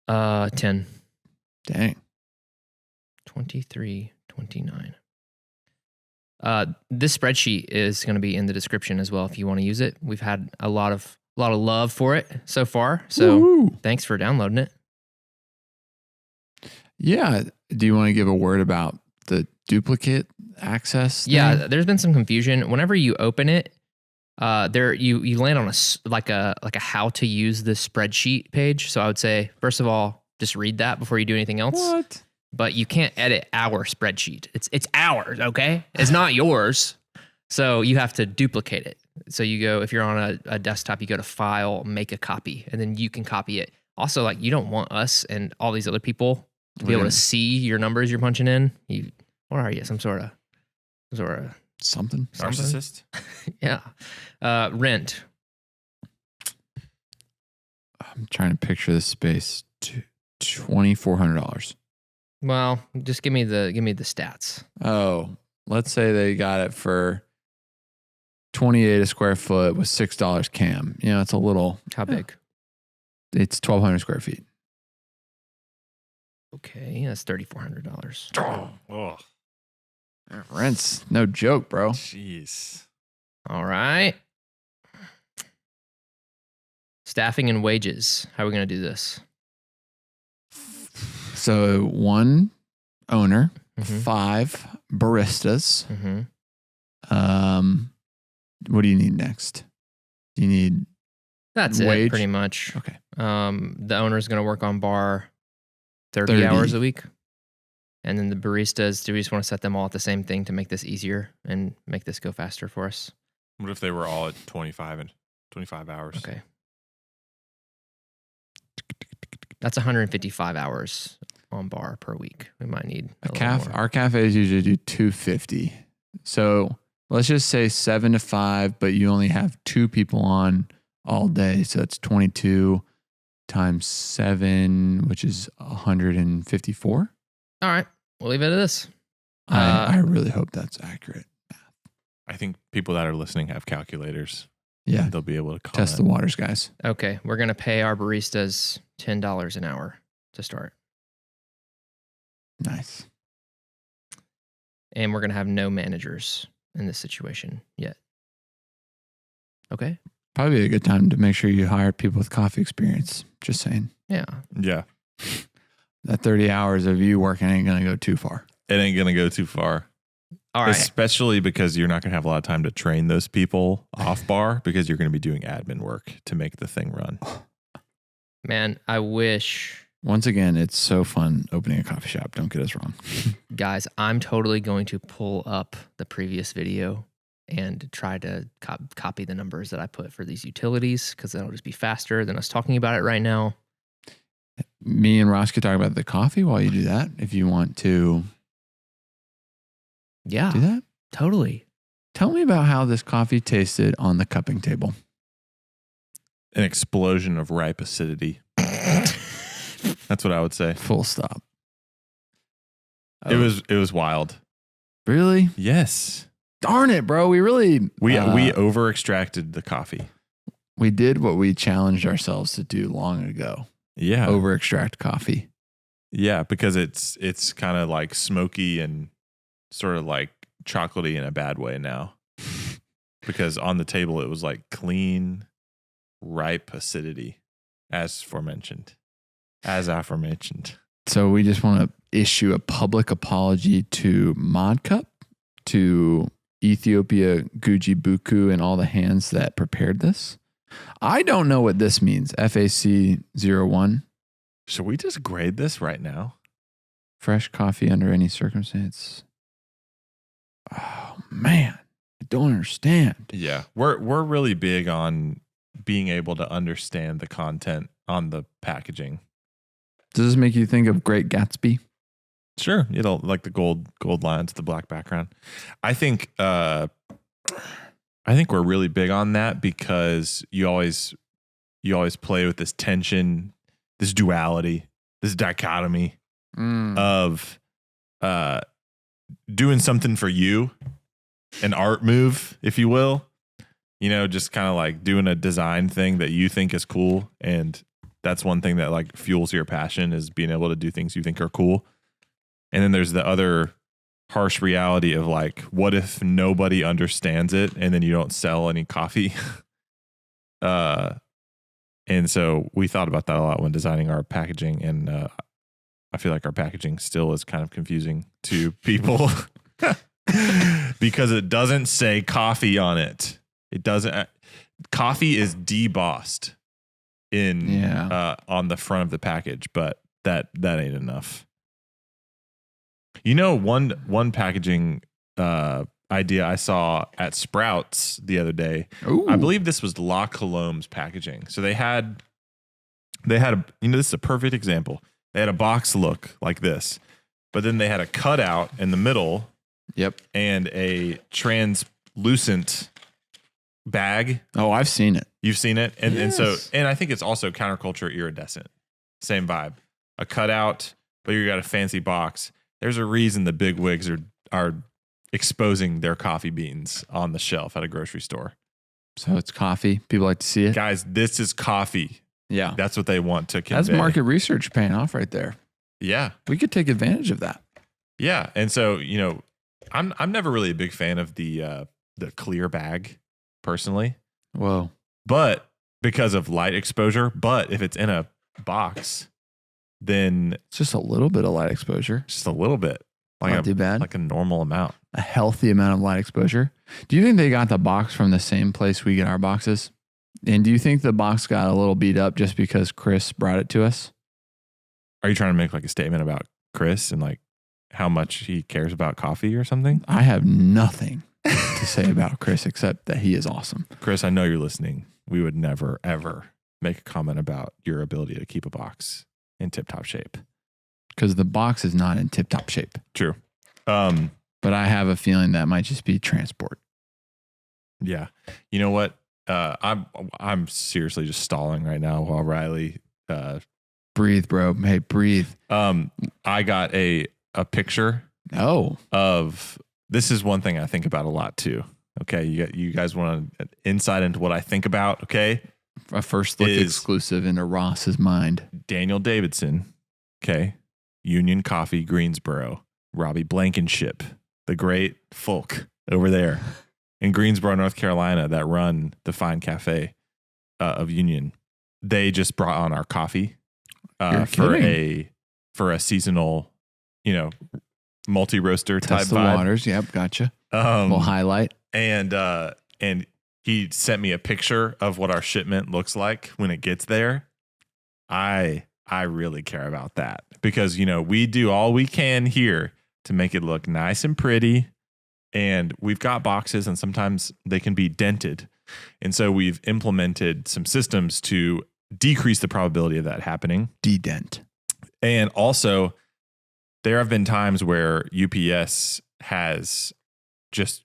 10. Dang. 2329. This spreadsheet is going to be in the description as well if you want to use it. We've had a lot of love for it so far. So Woo-hoo. Thanks for downloading it. Yeah. Do you want to give a word about the duplicate access thing? Yeah, there's been some confusion. Whenever you open it, you land on like a how to use the spreadsheet page. So I would say, first of all, just read that before you do anything else. What? But you can't edit our spreadsheet. It's ours, okay? It's not yours. So you have to duplicate it. So you go, if you're on a desktop, you go to File, Make a Copy, and then you can copy it. Also, like, you don't want us and all these other people to be able to see your numbers you're punching in. What are you? Some sort of Something. Narcissist? yeah. Rent. I'm trying to picture this space. $2,400. Well, just give me the stats. Oh, let's say they got it for 28 a square foot with $6 cam. You know, it's a little. How big? It's 1,200 square feet. Okay, that's $3,400. Oh, Rent's no joke, bro. jeez. All right. Staffing and wages. How are we going to do this? So 1 owner, Mhm. 5 baristas. Mm-hmm. What do you need next? Do you need That's wage? it, pretty much. Okay. The owner's going to work on bar 30 30. hours a week. And then the baristas, do we just want to set them all at the same thing to make this easier and make this go faster for us? What if they were all at 25 hours? Okay. That's 155 hours on bar per week. We might need a little more. Our cafes usually do 250. So let's just say 7 to 5, but you only have 2 people on all day. So that's 22 times 7, which is 154. All right. We'll leave it at this. I really hope that's accurate. I think people that are listening have calculators. Yeah. They'll be able to comment. Test the waters, guys. Okay. We're going to pay our baristas $10 an hour to start. Nice. And we're going to have no managers in this situation yet. Okay. Probably a good time to make sure you hire people with coffee experience. Just saying. Yeah. Yeah. That 30 hours of you working ain't going to go too far. It ain't going to go too far. All right. Especially because you're not going to have a lot of time to train those people off bar because you're going to be doing admin work to make the thing run. Man, I wish. Once again, it's so fun opening a coffee shop. Don't get us wrong. Guys, I'm totally going to pull up the previous video and try to copy the numbers that I put for these utilities because that'll just be faster than us talking about it right now. Me and Ross could talk about the coffee while you do that. If you want to Yeah, do that. totally. Tell me about how this coffee tasted on the cupping table. An explosion of ripe acidity. That's what I would say. Full stop. It was wild. Really? Yes. Darn it, bro. We really We over extracted the coffee. we did what we challenged ourselves to do long ago. Yeah. Over extract coffee. Yeah, because it's kind of like smoky and sort of like chocolatey in a bad way now. Because on the table it was like clean, ripe acidity, as aforementioned. So we just want to issue a public apology to Mod Cup to Ethiopia, Guji Buku, and all the hands that prepared this. I don't know what this means. FAC01. Should we just grade this right now? Fresh coffee under any circumstance. Oh man, I don't understand. Yeah, we're really big on being able to understand the content on the packaging. Does this make you think of Great Gatsby? Sure, like the gold lines, the black background. I think we're really big on that because you always play with this tension, this duality, this dichotomy of doing something for you, an art move, if you will. You know, just kind of like doing a design thing that you think is cool, and that's one thing that like fuels your passion is being able to do things you think are cool. And then there's the other harsh reality of like, what if nobody understands it and then you don't sell any coffee? And so we thought about that a lot when designing our packaging. And I feel like our packaging still is kind of confusing to people because it doesn't say coffee on it. It doesn't. Coffee is debossed on the front of the package, but that ain't enough. You know, one packaging idea I saw at Sprouts the other day. Ooh. I believe this was La Colombe's packaging. So they had a, this is a perfect example. They had a box look like this, but then they had a cutout in the middle. Yep. And a translucent bag. Oh, I've seen it. You've seen it? And Yes. and I think it's also counterculture iridescent. Same vibe. A cutout, but you got a fancy box. There's a reason the big wigs are exposing their coffee beans on the shelf at a grocery store. So it's coffee. People like to see it. Guys, this is coffee. Yeah. That's what they want to convey. That's market research paying off right there. Yeah. We could take advantage of that. Yeah. And so, I'm never really a big fan of the clear bag personally. Whoa. But because of light exposure, but if it's in a box, then It's just a little bit of light exposure. just a little bit. Not too bad. Like a normal amount. A healthy amount of light exposure. Do you think they got the box from the same place we get our boxes? And do you think the box got a little beat up just because Chris brought it to us? Are you trying to make like a statement about Chris and like how much he cares about coffee or something? I have nothing to say about Chris except that he is awesome. Chris, I know you're listening. We would never, ever make a comment about your ability to keep a box in tip-top shape. Because the box is not in tip-top shape. True. But I have a feeling that might just be transport. Yeah. You know what? I'm seriously just stalling right now while Riley Breathe, bro. Hey, breathe. I got a picture Oh. of, this is one thing I think about a lot too. Okay, you guys want an insight into what I think about, okay? A first look exclusive into Ross's mind. Daniel Davidson, okay? Union Coffee, Greensboro. Robbie Blankenship, the great folk over there in Greensboro, North Carolina that run the fine cafe of Union. They just brought on our coffee for a seasonal, multi-roaster type Test the vibe. waters. Yep, gotcha. We'll highlight. And he sent me a picture of what our shipment looks like when it gets there. I really care about that because, we do all we can here to make it look nice and pretty. And we've got boxes and sometimes they can be dented. And so we've implemented some systems to decrease the probability of that happening. De-dent. And also, there have been times where UPS has just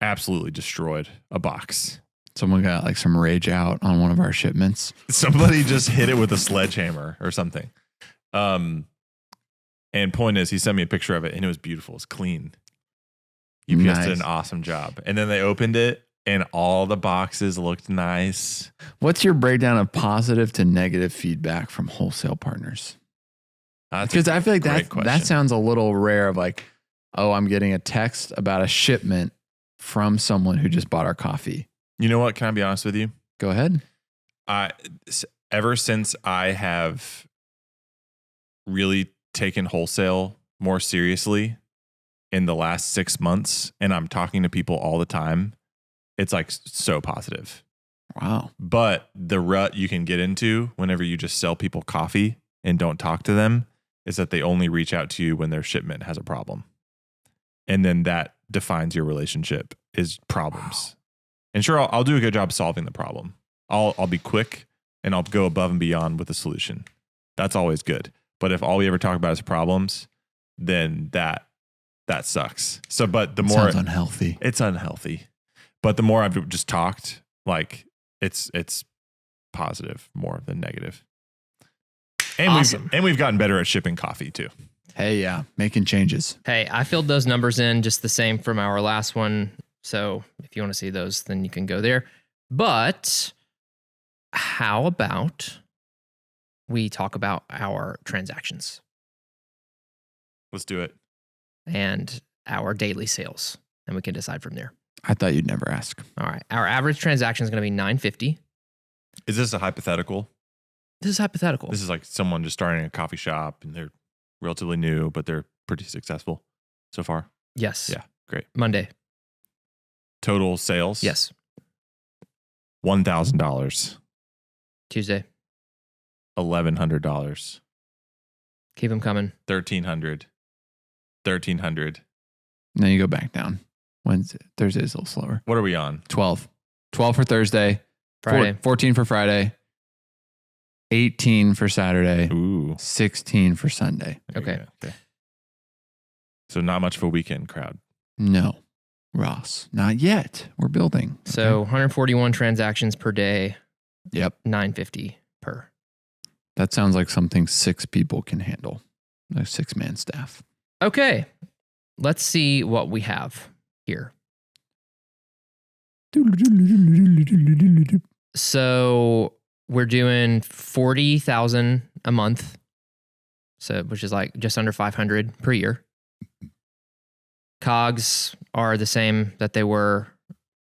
absolutely destroyed a box. Someone got like some rage out on one of our shipments. Somebody just hit it with a sledgehammer or something. And point is, he sent me a picture of it and it was beautiful. It's clean. UPS did an awesome job. And then they opened it and all the boxes looked nice. What's your breakdown of positive to negative feedback from wholesale partners? Because I feel like that sounds a little rare of like, oh, I'm getting a text about a shipment from someone who just bought our coffee. You know what? Can I be honest with you? Go ahead. Ever since I have really taken wholesale more seriously in the last 6 months, and I'm talking to people all the time, it's like so positive. Wow. But the rut you can get into whenever you just sell people coffee and don't talk to them is that they only reach out to you when their shipment has a problem. And then that defines your relationship is problems. Wow. And sure, I'll do a good job solving the problem. I'll be quick and I'll go above and beyond with a solution. That's always good. But if all we ever talk about is problems, then that sucks. So, but the more sounds unhealthy. It's unhealthy. But the more I've just talked, like it's positive more than negative. And awesome. we've gotten better at shipping coffee too. Hey, yeah, making changes. Hey, I filled those numbers in just the same from our last one. So if you want to see those, then you can go there. But how about we talk about our transactions? Let's do it. And our daily sales, and we can decide from there. I thought you'd never ask. All right. Our average transaction is going to be $9.50. Is this a hypothetical? This is hypothetical. This is like someone just starting a coffee shop and they're relatively new, but they're pretty successful so far. Yes. Yeah. Great. Monday. Total sales? Yes. $1,000. Tuesday. $1,100. Keep them coming. $1,300. $1,300. Then you go back down. Wednesday, Thursday is a little slower. What are we on? 12. 12 for Thursday. Friday. 14 for Friday. 18 for Saturday. Ooh. 16 for Sunday. Okay. So not much of a weekend crowd. No, Ross, not yet. We're building. So 141 transactions per day. Yep. $9.50 per. That sounds like something 6 people can handle. A 6-man staff. Okay. Let's see what we have here. So we're doing 40,000 a month. So, which is like just under 500 per year. COGS are the same that they were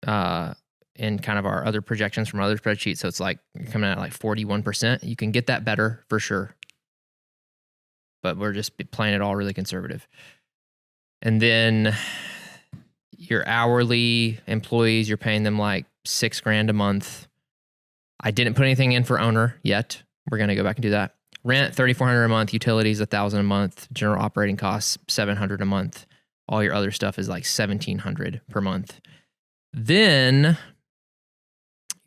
in kind of our other projections from other spreadsheets. So it's like coming out like 41%. You can get that better for sure. But we're just playing it all really conservative. And then your hourly employees, you're paying them like $6,000 a month. I didn't put anything in for owner yet. We're going to go back and do that. Rent, $3,400 a month. Utilities, $1,000 a month. General operating costs, $700 a month. All your other stuff is like $1,700 per month. Then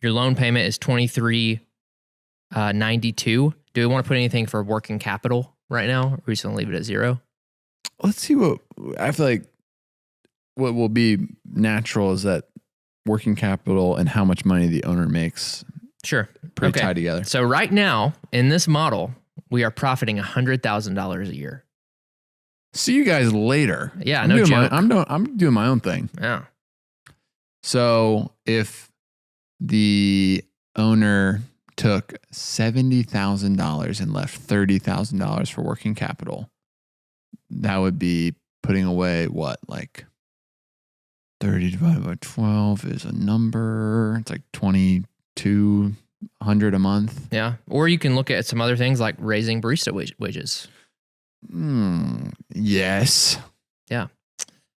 your loan payment is $23.92. Do we want to put anything for working capital right now? Or are we just going to leave it at 0? Let's see what I feel like. What will be natural is that working capital and how much money the owner makes. Sure. Pretty tied together. So right now in this model, we are profiting $100,000 a year. See you guys later. Yeah, I'm doing my own thing. Yeah. So if the owner took $70,000 and left $30,000 for working capital, that would be putting away what, like 30 divided by 12 is a number. It's like $2,200 a month. Yeah. Or you can look at some other things like raising barista wages. Yes. Yeah.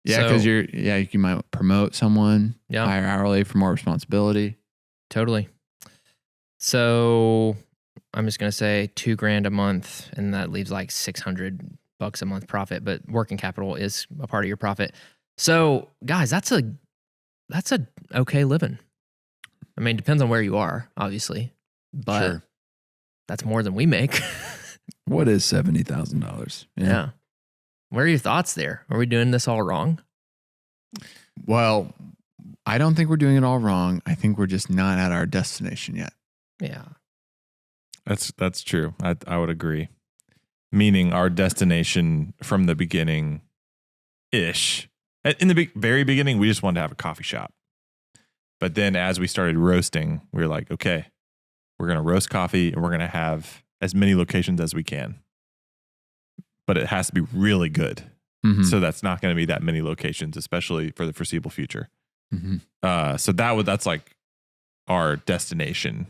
Yeah, because you might promote someone, higher hourly for more responsibility. Totally. So I'm just gonna say $2,000 a month, and that leaves like $600 a month profit. But working capital is a part of your profit. So guys, that's a okay living. I mean, it depends on where you are, obviously, but that's more than we make. What is $70,000? Yeah. What are your thoughts there? Are we doing this all wrong? Well, I don't think we're doing it all wrong. I think we're just not at our destination yet. Yeah. That's true. I would agree. Meaning our destination from the beginning-ish. In the very beginning, we just wanted to have a coffee shop. But then as we started roasting, we were like, okay, we're going to roast coffee and we're going to have as many locations as we can. But it has to be really good. Mm-hmm. So that's not going to be that many locations, especially for the foreseeable future. Mm-hmm. So that's like our destination.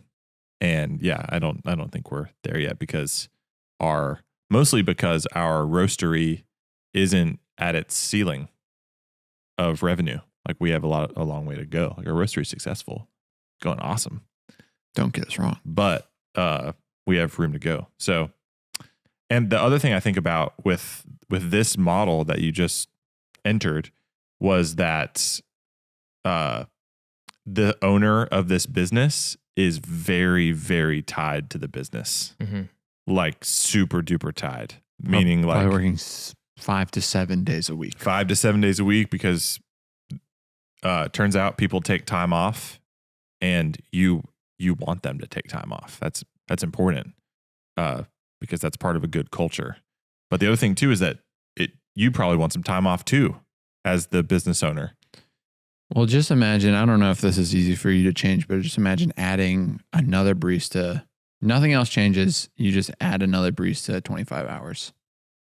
And yeah, I don't think we're there yet mostly because our roastery isn't at its ceiling. of revenue. Like we have a long way to go. Like our roastery is successful, going awesome. Don't get us wrong. But we have room to go. So, and the other thing I think about with this model that you just entered was that the owner of this business is very, very tied to the business, like super duper tied. Meaning probably like working 5 to 7 days a week. 5 to 7 days a week because turns out people take time off, and you want them to take time off. That's important because that's part of a good culture. But the other thing too is that you probably want some time off too as the business owner. Well, just imagine, I don't know if this is easy for you to change, but just imagine adding another barista. Nothing else changes. You just add another barista 25 hours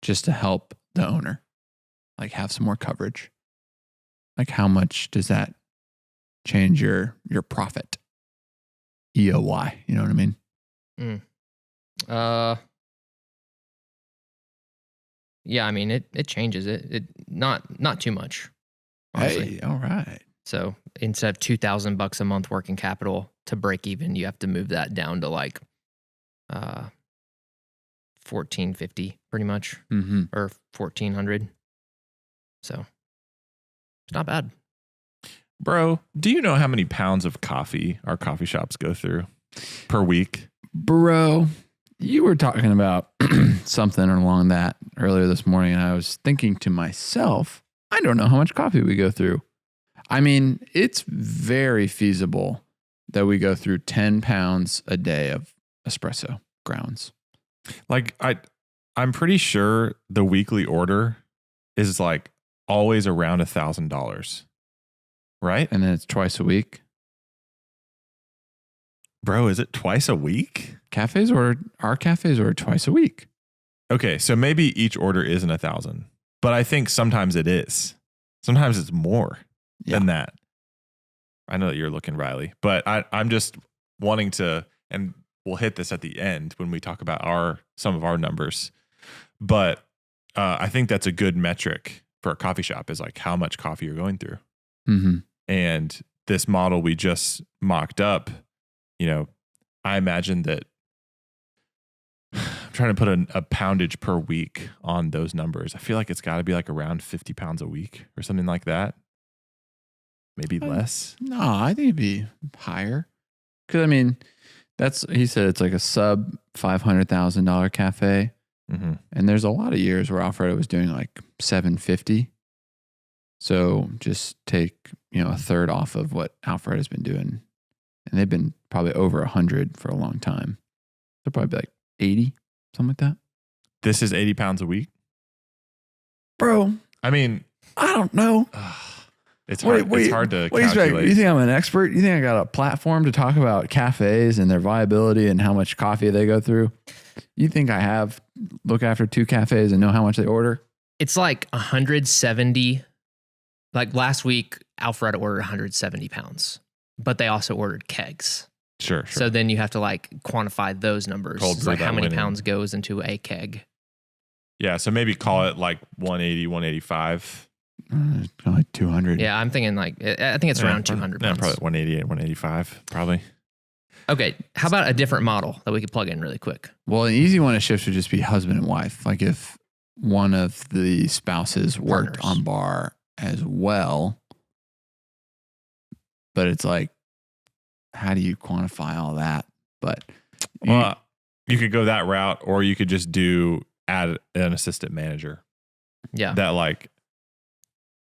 just to help the owner, like have some more coverage. Like how much does that change your profit? EOY, you know what I mean? Yeah, I mean it changes it not too much. Honestly. Hey, all right. So instead of $2,000 a month working capital to break even, you have to move that down to like $1,450 pretty much, or $1,400. So it's not bad. Bro, do you know how many pounds of coffee our coffee shops go through per week? Bro, you were talking about something along that earlier this morning, and I was thinking to myself, I don't know how much coffee we go through. I mean, it's very feasible that we go through 10 pounds a day of espresso grounds. Like I'm pretty sure the weekly order is like always around $1,000, right? And then it's twice a week. Bro, is it twice a week? Our cafes order twice a week. Okay, so maybe each order isn't 1,000, but I think sometimes it is. Sometimes it's more than that. I know that you're looking, Riley, but I'm just wanting to, and we'll hit this at the end when we talk about some of our numbers. But I think that's a good metric for a coffee shop is like how much coffee you're going through. And this model we just mocked up, I imagine that I'm trying to put a poundage per week on those numbers. I feel like it's got to be like around 50 pounds a week or something like that. Maybe less. No, I think it'd be higher. Because I mean, he said it's like a sub $500,000 cafe. And there's a lot of years where Alfredo was doing like 750. So just take, a third off of what Alfredo's been doing. And they've been probably over 100 for a long time. They'll probably be like 80, something like that. This is 80 pounds a week? Bro. I mean, I don't know. It's hard to calculate. You think I'm an expert? You think I got a platform to talk about cafes and their viability and how much coffee they go through? You think I look after 2 cafes and know how much they order? It's like 170. Like last week, Alfredo ordered 170 pounds, but they also ordered kegs. Sure. So then you have to like quantify those numbers. It's like how many pounds goes into a keg. Yeah. So maybe call it like 180, 185. Like 200. Yeah. I'm thinking I think it's around 200 pounds. Probably 188, 185, probably. Okay. How about a different model that we could plug in really quick? Well, an easy one to shift would just be husband and wife. Like if one of the spouses worked on bar as well, but it's like, how do you quantify all that? But you could go that route, or you could just add an assistant manager. Yeah. That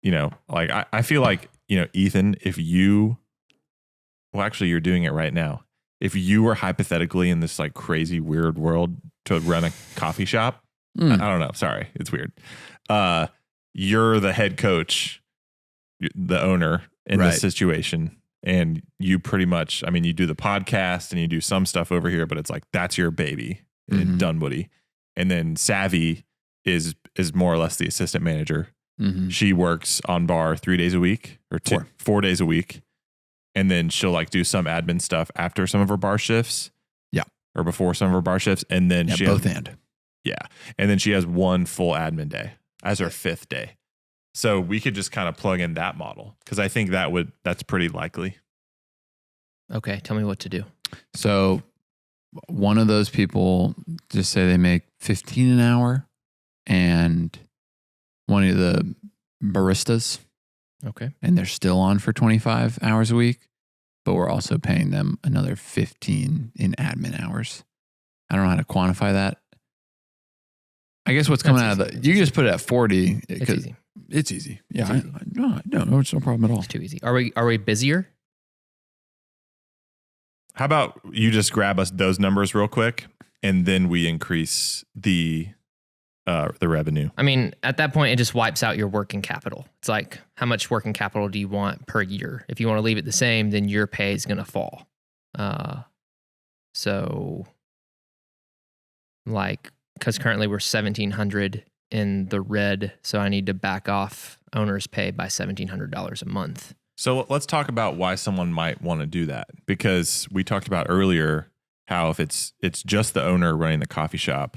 I feel like, Ethan, actually you're doing it right now. If you were hypothetically in this like crazy weird world to run a coffee shop, I don't know. Sorry. It's weird. You're the head coach, the owner in this situation. And you pretty much, you do the podcast and you do some stuff over here, but it's like, that's your baby in Dunwoody. And then Savvy is more or less the assistant manager. She works on bar 3 days a week or 4 days a week. And then she'll like do some admin stuff after some of her bar shifts. Yeah. Or before some of her bar shifts. And then and then she has one full admin day as her 5th day. So we could just kind of plug in that model because I think that's pretty likely. Okay, tell me what to do. So one of those people, just say they make 15 an hour, and one of the baristas, Okay. and they're still on for 25 hours a week, but we're also paying them another 15 in admin hours. I don't know how to quantify that. I guess what's coming out of the, you can just put it at 40. It's easy. It's easy. Yeah. It's easy. No, it's no problem at all. It's too easy. Are we busier? How about you just grab us those numbers real quick, and then we increase the revenue. I mean, at that point, it just wipes out your working capital. It's like, how much working capital do you want per year? If you want to leave it the same, then your pay is going to fall. So, like, because currently we're 1,700 in the red, so I need to back off owner's pay by $1,700 a month. So let's talk about why someone might want to do that, because we talked about earlier how if it's just the owner running the coffee shop,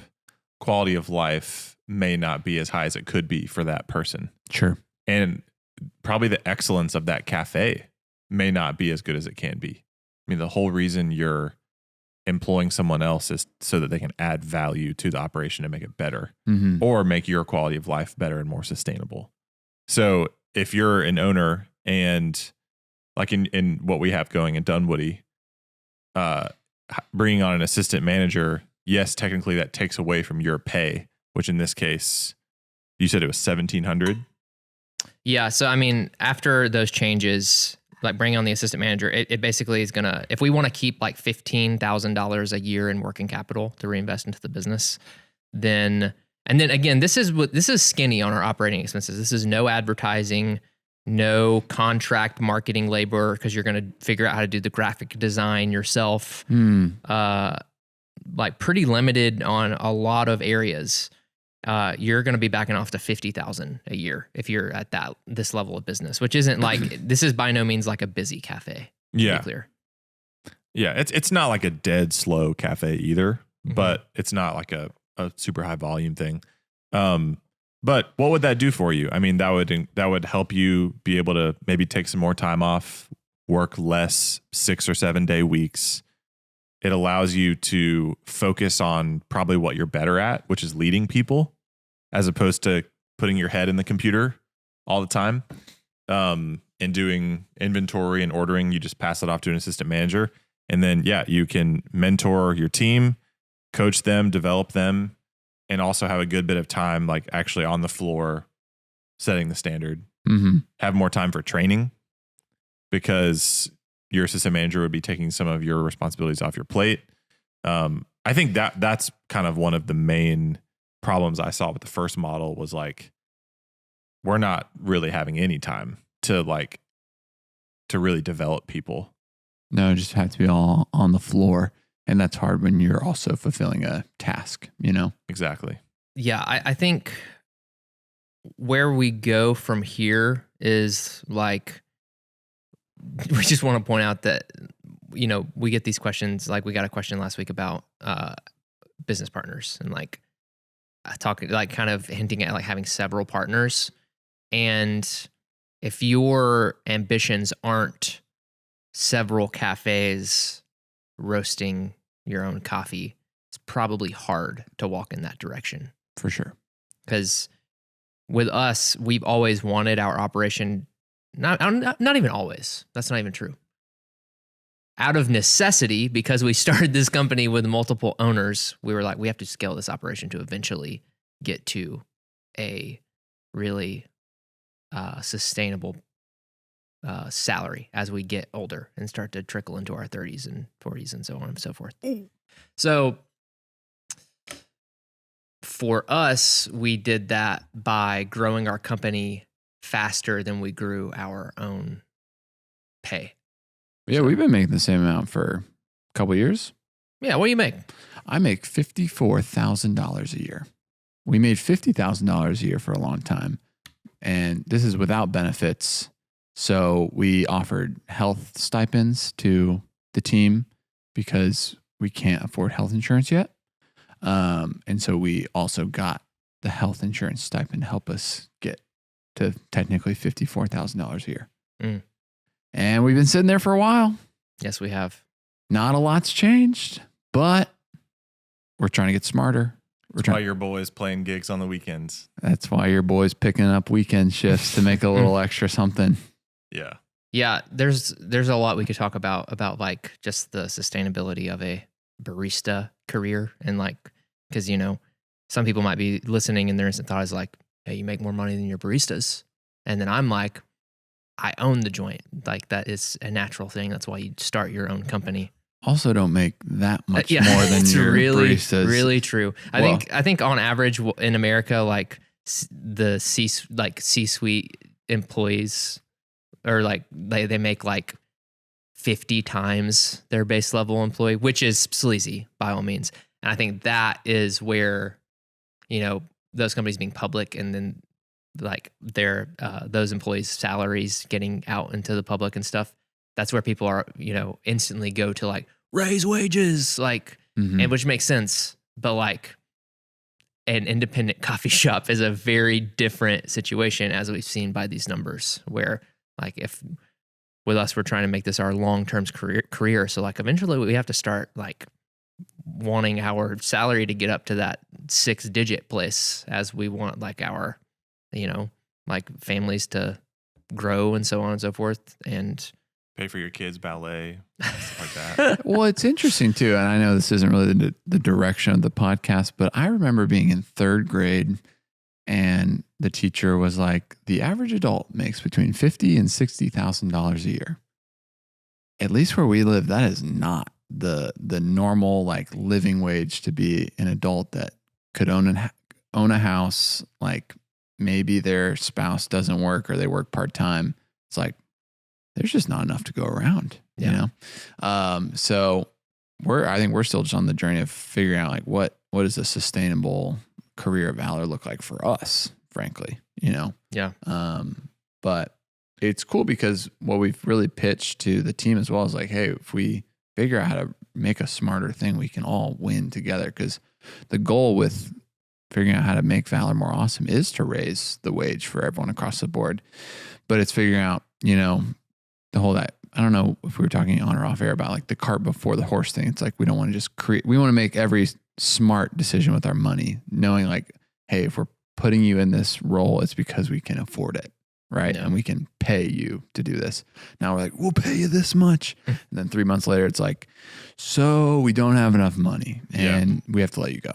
quality of life may not be as high as it could be for that person. Sure. And probably the excellence of that cafe may not be as good as it can be. I mean, the whole reason you're employing someone else is so that they can add value to the operation and make it better, or make your quality of life better and more sustainable. So if you're an owner and like in what we have going in Dunwoody, bringing on an assistant manager, yes, technically that takes away from your pay, which in this case, you said it was 1,700. Yeah. So, I mean, after those changes, like bringing on the assistant manager, it basically is going to, if we want to keep like $15,000 a year in working capital to reinvest into the business, then, and then again, this is skinny on our operating expenses. This is no advertising, no contract marketing labor, because you're going to figure out how to do the graphic design yourself. Like pretty limited on a lot of areas. You're going to be backing off to $50,000 a year if you're at this level of business, which isn't like, this is by no means like a busy cafe. Yeah. To be clear. Yeah. It's not like a dead slow cafe either, but it's not like a super high volume thing. But what would that do for you? I mean, that would help you be able to maybe take some more time off, work less 6 or 7 day weeks. It allows you to focus on probably what you're better at, which is leading people, as opposed to putting your head in the computer all the time, and doing inventory and ordering. You just pass it off to an assistant manager. And then, you can mentor your team, coach them, develop them, and also have a good bit of time, like actually on the floor, setting the standard. Have more time for training, because your assistant manager would be taking some of your responsibilities off your plate. I think that's kind of one of the main problems I saw with the first model was like, we're not really having any time to really develop people. No, just have to be all on the floor. And that's hard when you're also fulfilling a task, Exactly. Yeah. I think where we go from here is like, we just want to point out that, we get these questions. Like we got a question last week about business partners, and like talking, like kind of hinting at like having several partners. And if your ambitions aren't several cafes roasting your own coffee, it's probably hard to walk in that direction. For sure. Because with us, we've always wanted our operation, not even always, that's not even true. Out of necessity, because we started this company with multiple owners, we were like, we have to scale this operation to eventually get to a really sustainable salary as we get older and start to trickle into our 30s and 40s and so on and so forth. So for us, we did that by growing our company faster than we grew our own pay. Yeah, we've been making the same amount for a couple of years. Yeah, what do you make? I make $54,000 a year. We made $50,000 a year for a long time. And this is without benefits. So we offered health stipends to the team because we can't afford health insurance yet. And so we also got the health insurance stipend to help us get to technically $54,000 a year. Mm. And we've been sitting there for a while. Yes, we have. Not a lot's changed, but we're trying to get smarter. That's why your boy's playing gigs on the weekends. That's why your boy's picking up weekend shifts to make a little extra something. Yeah. Yeah, there's a lot we could talk about like just the sustainability of a barista career, and like, because some people might be listening and their instant thought is like, hey, you make more money than your baristas. And then I'm like, I own the joint. Like, that is a natural thing. That's why you start your own company. Also don't make that much more than your baristas. Really true. I think on average in America, like the C-suite employees or like they make like 50 times their base level employee, which is sleazy by all means. And I think that is where, those companies being public and then like their those employees' salaries getting out into the public and stuff. That's where people are, instantly go to like raise wages, like, and which makes sense. But like an independent coffee shop is a very different situation, as we've seen by these numbers, where like if with us, we're trying to make this our long-term career. So like eventually we have to start like wanting our salary to get up to that 6-digit place as we want like our, like families to grow and so on and so forth. And pay for your kids' ballet, stuff like that. Well, it's interesting too. And I know this isn't really the direction of the podcast, but I remember being in 3rd grade and the teacher was like, the average adult makes between $50,000 and $60,000 a year. At least where we live, that is not the normal like living wage to be an adult that could own a house. Like maybe their spouse doesn't work or they work part-time. It's like, there's just not enough to go around, So I think we're still just on the journey of figuring out like what does a sustainable career at Valor look like for us, frankly, Yeah. But it's cool because what we've really pitched to the team as well is like, hey, if we figure out how to make a smarter thing, we can all win together. Because the goal with figuring out how to make Valor more awesome is to raise the wage for everyone across the board. But it's figuring out, the whole that, I don't know if we were talking on or off air about like the cart before the horse thing. It's like, we don't want to just we want to make every smart decision with our money, knowing like, hey, if we're putting you in this role, it's because we can afford it. Right. Yeah. And we can pay you to do this. Now we're like, we'll pay you this much. And then 3 months later, it's like, so we don't have enough money and we have to let you go.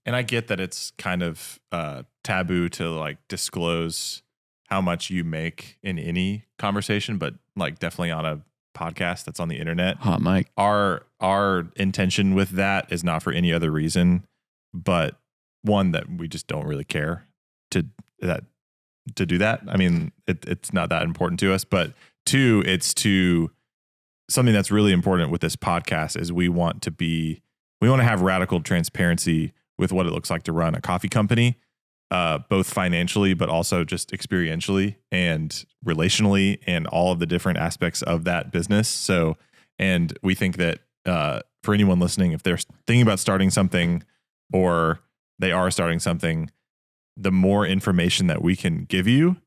And I get that it's kind of taboo to like disclose how much you make in any conversation, but like definitely on a podcast that's on the internet. Hot mic. Our intention with that is not for any other reason, but one, that we just don't really care to do that. I mean, it's not that important to us, but 2, it's to something that's really important with this podcast is we want to have radical transparency with what it looks like to run a coffee company, both financially, but also just experientially and relationally and all of the different aspects of that business. So, and we think that for anyone listening, if they're thinking about starting something or they are starting something, the more information that we can give you,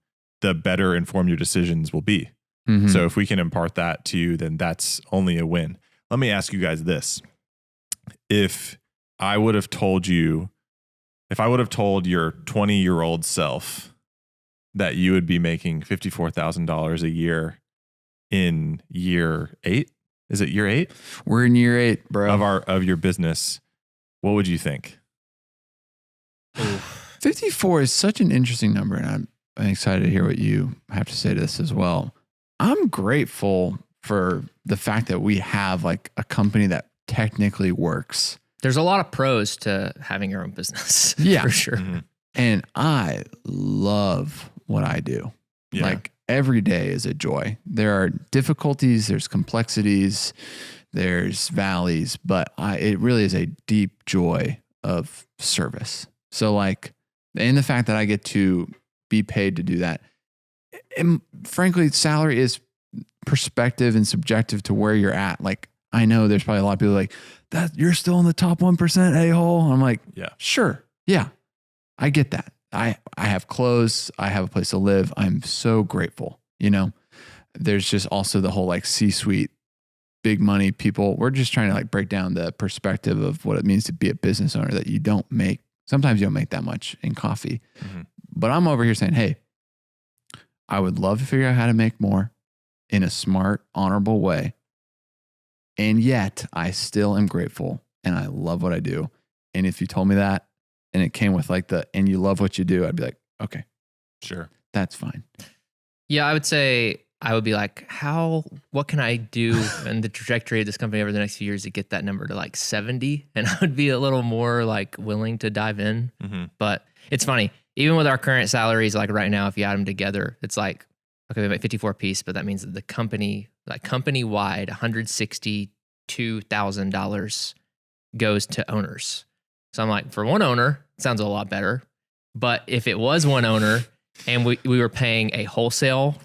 the better informed your decisions will be. Mm-hmm. So if we can impart that to you, then that's only a win. Let me ask you guys this. If I would have told your 20-year-old self that you would be making $54,000 a year in year 8, is it year 8? We're in year 8, bro. Of your business, what would you think? 54 is such an interesting number, and I'm excited to hear what you have to say to this as well. I'm grateful for the fact that we have like a company that technically works. There's a lot of pros to having your own business. Yeah, for sure. Mm-hmm. And I love what I do. Yeah. Like every day is a joy. There are difficulties, there's complexities, there's valleys, but it really is a deep joy of service. So like, and the fact that I get to be paid to do that. And frankly, salary is perspective and subjective to where you're at. Like, I know there's probably a lot of people like that. You're still in the top 1%, a-hole. I'm like, yeah, sure. Yeah, I get that. I have clothes. I have a place to live. I'm so grateful. There's just also the whole like C-suite, big money people. We're just trying to like break down the perspective of what it means to be a business owner, that sometimes you don't make that much in coffee. Mm-hmm. But I'm over here saying, hey, I would love to figure out how to make more in a smart, honorable way. And yet I still am grateful and I love what I do. And if you told me that and it came with like and you love what you do, I'd be like, okay, Sure. that's fine. Yeah, I would say I would be like, what can I do in the trajectory of this company over the next few years to get that number to like 70? And I would be a little more like willing to dive in. Mm-hmm. But it's funny, even with our current salaries, like right now, if you add them together, it's like, okay, we make 54 piece, but that means that the company, like company-wide, $162,000 goes to owners. So I'm like, for one owner, it sounds a lot better. But if it was one owner and we were paying a wholesale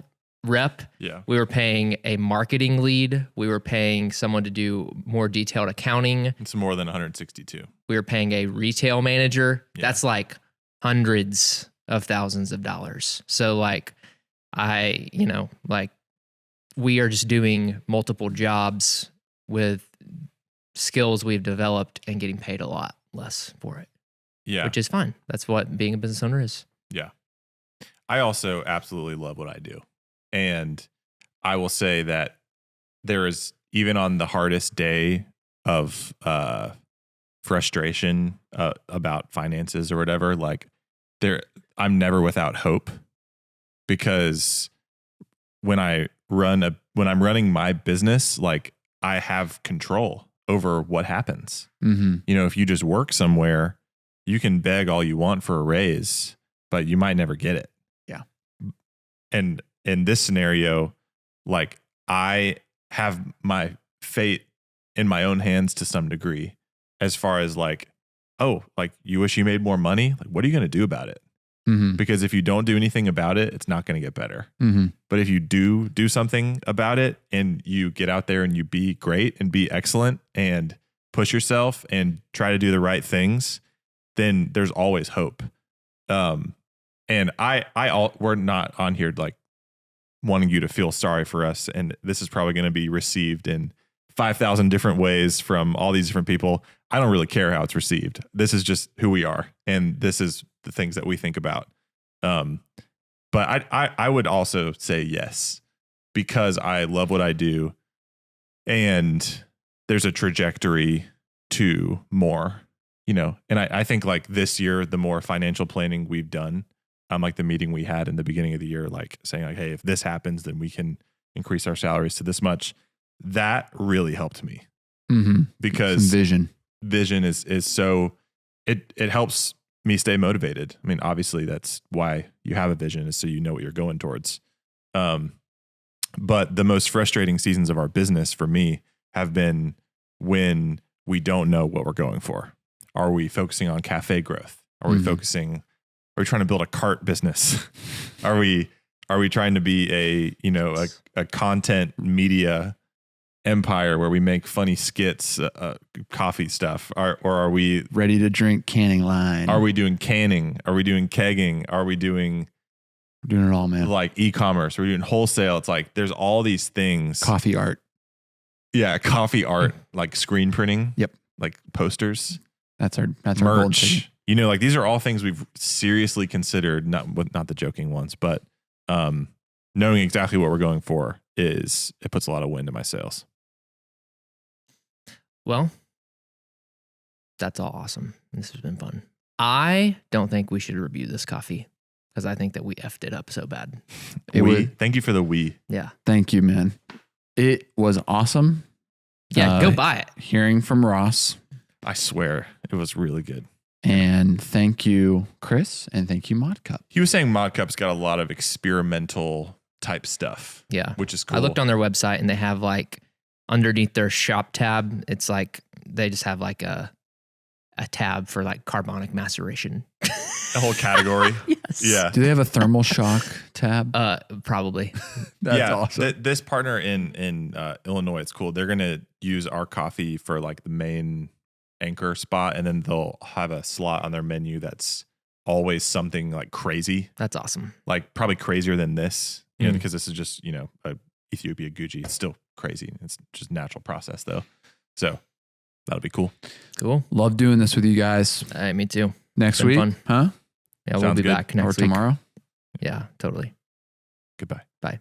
rep, Yeah. we were paying a marketing lead, we were paying someone to do more detailed accounting, It's more than 162. we were paying a retail manager, Yeah. that's like hundreds of thousands of dollars. So like we are just doing multiple jobs with skills we've developed and getting paid a lot less for it. Yeah. Which is fine. That's what being a business owner is. Yeah. I also absolutely love what I do. And I will say that there is, even on the hardest day of frustration about finances or whatever, like I'm never without hope, because when I'm running my business, like I have control over what happens. Mm-hmm. If you just work somewhere, you can beg all you want for a raise, but you might never get it. Yeah. And in this scenario, like I have my fate in my own hands to some degree, as far as like, oh, like you wish you made more money. Like, what are you going to do about it? Mm-hmm. Because if you don't do anything about it, it's not going to get better. Mm-hmm. But if you do something about it and you get out there and you be great and be excellent and push yourself and try to do the right things, then there's always hope. And we're not on here like wanting you to feel sorry for us. And this is probably going to be received in 5,000 different ways from all these different people. I don't really care how it's received. This is just who we are. And this is the things that we think about. But I would also say yes, because I love what I do. And there's a trajectory to more, and I think like this year, the more financial planning we've done, like the meeting we had in the beginning of the year, like saying like, hey, if this happens, then we can increase our salaries to this much. That really helped me. Mm-hmm. Because Some vision is so, it helps me stay motivated. I mean, obviously that's why you have a vision, is so you know what you're going towards. But the most frustrating seasons of our business for me have been when we don't know what we're going for. Are we focusing on cafe growth? Are we Mm-hmm. are we trying to build a cart business? Are we trying to be a content media empire where we make funny skits, coffee stuff? Or are we ready to drink canning line? Are we doing canning? Are we doing kegging? Are we doing We're doing it all, man? like e-commerce? Are we doing wholesale? It's like there's all these things. Coffee art. Yeah, coffee art, like screen printing. Yep. Like posters. That's our gold ticket. Merch. Like these are all things we've seriously considered, not the joking ones, but knowing exactly what we're going for it puts a lot of wind in my sails. Well, that's all awesome. This has been fun. I don't think we should review this coffee because I think that we effed it up so bad. Thank you for the we. Yeah. Thank you, man. It was awesome. Yeah, go buy it. Hearing from Ross. I swear it was really good. And thank you, Chris, and thank you, Mod Cup. He was saying Mod Cup's got a lot of experimental type stuff. Yeah. Which is cool. I looked on their website and they have like underneath their shop tab, it's like they just have like a tab for like carbonic maceration. The whole category. Yes. Yeah. Do they have a thermal shock tab? Probably. That's awesome. This partner in Illinois, it's cool. They're going to use our coffee for like the main anchor spot, and then they'll have a slot on their menu that's always something like crazy, That's awesome. like probably crazier than this, you know, because this is just, you know, a Ethiopia Gucci. It's still crazy. It's just natural process though. So that'll be cool. Cool. Love doing this with you guys. Me too. Next Been week, fun. huh? Yeah, we'll Sounds be good. back next Or week. tomorrow? Yeah, totally. Goodbye. Bye.